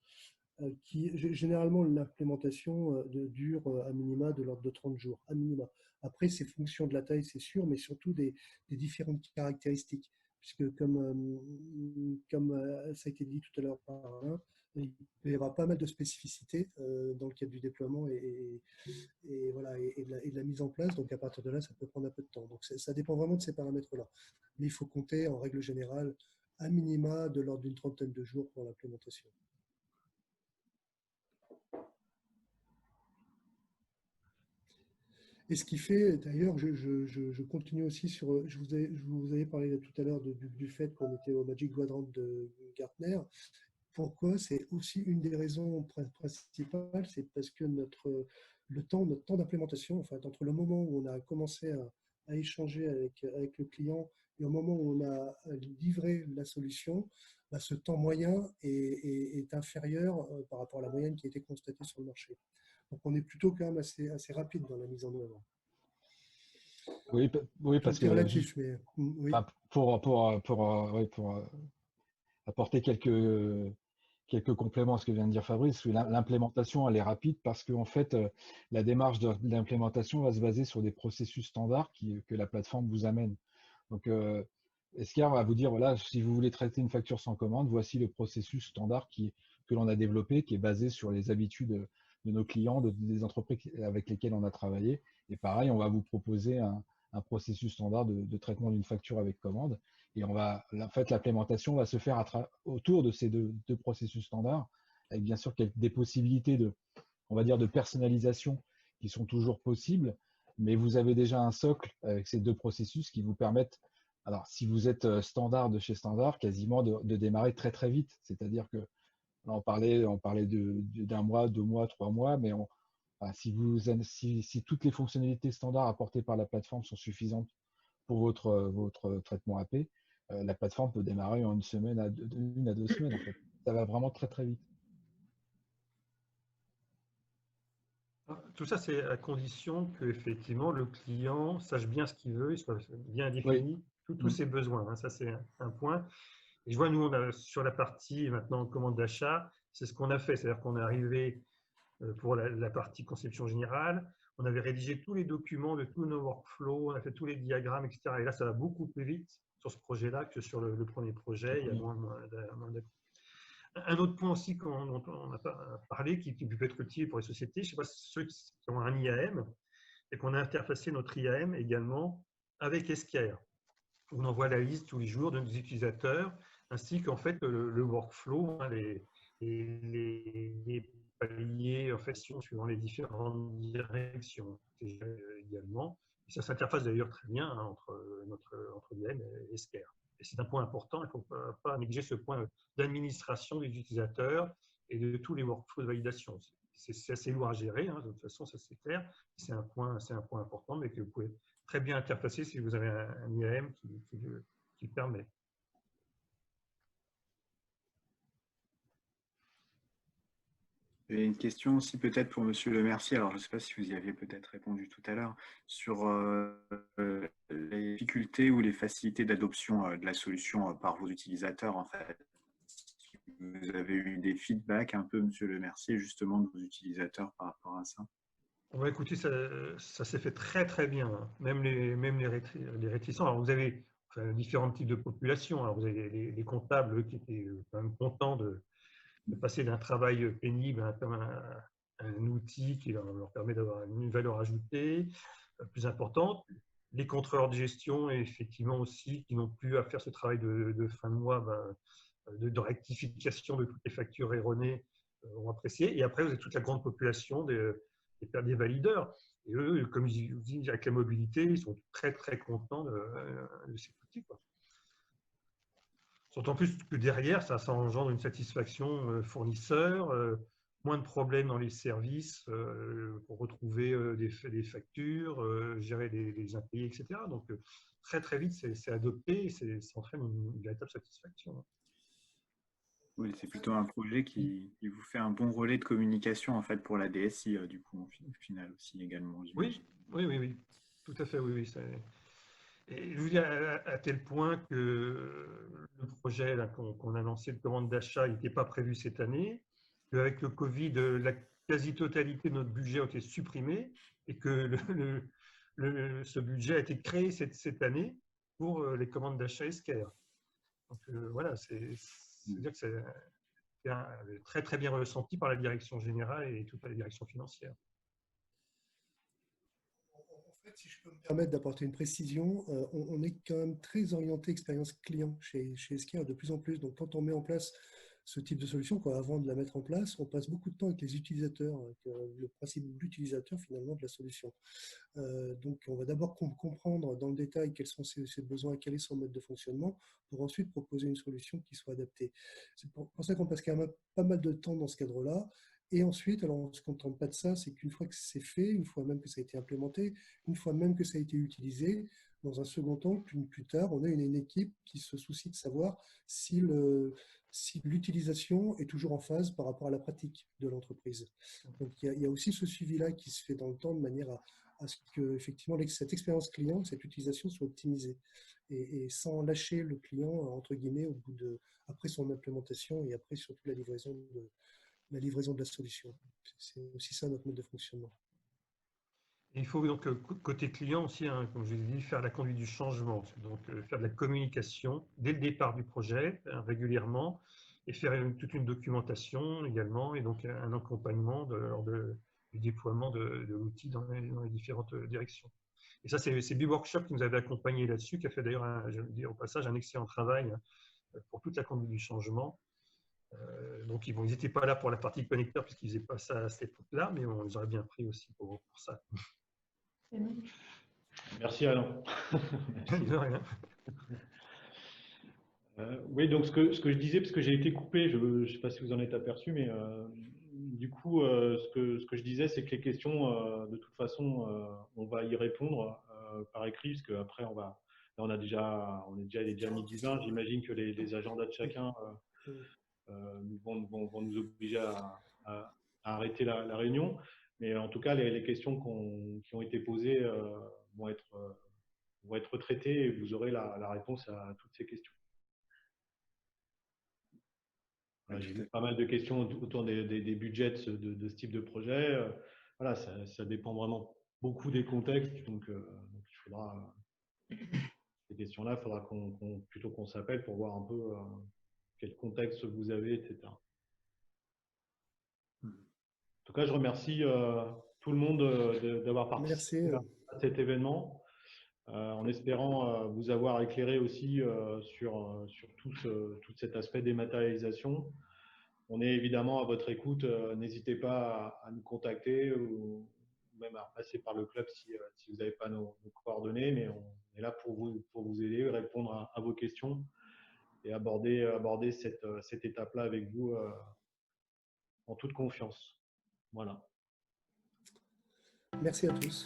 qui généralement l'implémentation dure à minima de l'ordre de 30 jours, à minima. Après, c'est fonction de la taille, c'est sûr, mais surtout des différentes caractéristiques, puisque comme ça a été dit tout à l'heure par Alain, il peut y avoir pas mal de spécificités dans le cadre du déploiement et de la mise en place. Donc à partir de là, ça peut prendre un peu de temps. Donc ça dépend vraiment de ces paramètres-là. Mais il faut compter en règle générale à minima de l'ordre d'une 30aine de jours pour l'implémentation. Et ce qui fait, d'ailleurs, je continue aussi sur, je vous avais parlé tout à l'heure du fait qu'on était au Magic Quadrant de Gartner. Pourquoi? C'est aussi une des raisons principales, c'est parce que notre temps d'implémentation, en fait, entre le moment où on a commencé à échanger avec le client et au moment où on a livré la solution, ce temps moyen est inférieur par rapport à la moyenne qui a été constatée sur le marché. Donc on est plutôt quand même assez rapide dans la mise en œuvre. Oui, parce que relatif, mais oui. Pour apporter quelques compléments à ce que vient de dire Fabrice, l'implémentation elle est rapide parce que en fait la démarche de l'implémentation va se baser sur des processus standards que la plateforme vous amène. Donc Esker va vous dire voilà, si vous voulez traiter une facture sans commande, voici le processus standard que l'on a développé, qui est basé sur les habitudes de nos clients, des entreprises avec lesquelles on a travaillé. Et pareil, on va vous proposer un processus standard de traitement d'une facture avec commande. Et en fait, l'implémentation va se faire autour de ces deux processus standards, avec bien sûr des possibilités on va dire, de personnalisation qui sont toujours possibles. Mais vous avez déjà un socle avec ces deux processus qui vous permettent, alors si vous êtes standard de chez standard, quasiment de démarrer très très vite. C'est-à-dire que là, on parlait d'un mois, 2 mois, 3 mois, mais si toutes les fonctionnalités standards apportées par la plateforme sont suffisantes pour votre traitement AP, la plateforme peut démarrer en 1 à 2 semaines. En fait. Ça va vraiment très très vite. Tout ça, c'est à condition que effectivement le client sache bien ce qu'il veut, il soit bien défini, tous ses besoins. Hein. Ça, c'est un point. Et je vois, nous, sur la partie maintenant commande d'achat, c'est ce qu'on a fait. C'est-à-dire qu'on est arrivé pour la partie conception générale, on avait rédigé tous les documents de tous nos workflows, on a fait tous les diagrammes, etc. Et là, ça va beaucoup plus vite sur ce projet-là que sur le premier projet. Il y a moins d'accords. Un autre point aussi dont on n'a pas parlé, qui peut être utile pour les sociétés, je ne sais pas, ceux qui ont un IAM, et qu'on a interfacé notre IAM également avec Esker. On envoie la liste tous les jours de nos utilisateurs, ainsi qu'en fait le workflow, hein, les paliers en fait, suivant les différentes directions également. Et ça s'interface d'ailleurs très bien hein, entre l'IAM et Esker. Et c'est un point important, il ne faut pas négliger ce point d'administration des utilisateurs et de tous les workflows de validation. C'est assez lourd à gérer, hein, de toute façon, ça c'est clair. C'est un point important, mais que vous pouvez très bien interfacer si vous avez un IAM qui le permet. J'ai une question aussi peut-être pour Monsieur Le Mercier. Alors, je ne sais pas si vous y aviez peut-être répondu tout à l'heure sur les difficultés ou les facilités d'adoption de la solution par vos utilisateurs. En fait, vous avez eu des feedbacks un peu, Monsieur Le Mercier, justement de vos utilisateurs par rapport à ça. Ouais, écoutez, ça s'est fait très très bien. Hein. Même les réticents. Alors, vous avez différents types de populations. Alors, vous avez les comptables qui étaient quand même contents de passer d'un travail pénible à un outil qui leur permet d'avoir une valeur ajoutée plus importante. Les contrôleurs de gestion, effectivement aussi, qui n'ont plus à faire ce travail de fin de mois, de rectification de toutes les factures erronées, ont apprécié. Et après, vous avez toute la grande population des valideurs. Et eux, comme je vous dis, avec la mobilité, ils sont très très contents de ces outils, quoi. D'autant plus que derrière, ça engendre une satisfaction fournisseur, moins de problèmes dans les services pour retrouver des factures, gérer les impayés, etc. Donc, très très vite, c'est adopté et ça entraîne une véritable satisfaction. Oui, c'est plutôt un projet qui vous fait un bon relais de communication en fait pour la DSI du coup au final aussi également. Oui, tout à fait, oui. Et je vous dis à tel point que le projet qu'on a lancé, le commande d'achat, il n'était pas prévu cette année, qu'avec le Covid, la quasi-totalité de notre budget a été supprimée et que ce budget a été créé cette année pour les commandes d'achat Esker. Donc voilà, c'est-à-dire que c'est très très bien ressenti par la direction générale et toute la direction financière. Si je peux me permettre d'apporter une précision, on est quand même très orienté expérience client chez Esker de plus en plus. Donc, quand on met en place ce type de solution, avant de la mettre en place, on passe beaucoup de temps avec les utilisateurs, avec le principe d'utilisateur finalement de la solution. Donc, on va d'abord comprendre dans le détail quels sont ses besoins, quel est son mode de fonctionnement, pour ensuite proposer une solution qui soit adaptée. C'est pour ça qu'on passe quand même pas mal de temps dans ce cadre-là. Et ensuite, alors on ne se contente pas de ça, c'est qu'une fois que c'est fait, une fois même que ça a été implémenté, une fois même que ça a été utilisé, dans un second temps, plus tard, on a une équipe qui se soucie de savoir si l'utilisation est toujours en phase par rapport à la pratique de l'entreprise. Donc il y a aussi ce suivi-là qui se fait dans le temps de manière à ce que effectivement cette expérience client, cette utilisation soit optimisée et sans lâcher le client entre guillemets après son implémentation et après surtout la livraison de la solution. C'est aussi ça notre mode de fonctionnement. Et il faut donc, côté client aussi, hein, comme je l'ai dit, faire la conduite du changement, donc faire de la communication dès le départ du projet, régulièrement, et faire toute une documentation également, et donc un accompagnement lors du déploiement de l'outil dans les différentes directions. Et ça, c'est B-Workshop qui nous avait accompagnés là-dessus, qui a fait d'ailleurs, je veux dire au passage, un excellent travail pour toute la conduite du changement. Donc, ils n'étaient pas là pour la partie connecteur puisqu'ils ne faisaient pas ça à cette époque-là, mais on les aurait bien pris aussi pour ça. Merci Alain. Merci. De rien. Oui, donc ce que je disais, parce que j'ai été coupé, je ne sais pas si vous en êtes aperçu, mais du coup, ce que je disais, c'est que les questions, de toute façon, on va y répondre par écrit, parce qu'après, on est déjà midi 20, j'imagine que les agendas de chacun vont nous obliger à arrêter la réunion. Mais en tout cas, les questions qui ont été posées vont être traitées et vous aurez la réponse à toutes ces questions. J'ai eu pas mal de questions autour des budgets de ce type de projet. Voilà, ça dépend vraiment beaucoup des contextes, donc il faudra ces questions-là, il faudra plutôt qu'on s'appelle pour voir un peu quel contexte vous avez, etc. En tout cas, je remercie tout le monde d'avoir participé à cet événement, en espérant vous avoir éclairé aussi sur tout cet aspect dématérialisation. On est évidemment à votre écoute. N'hésitez pas à nous contacter ou même à passer par le club si vous n'avez pas nos coordonnées, mais on est là pour vous aider, répondre à vos questions et aborder cette étape-là avec vous en toute confiance. Voilà. Merci à tous.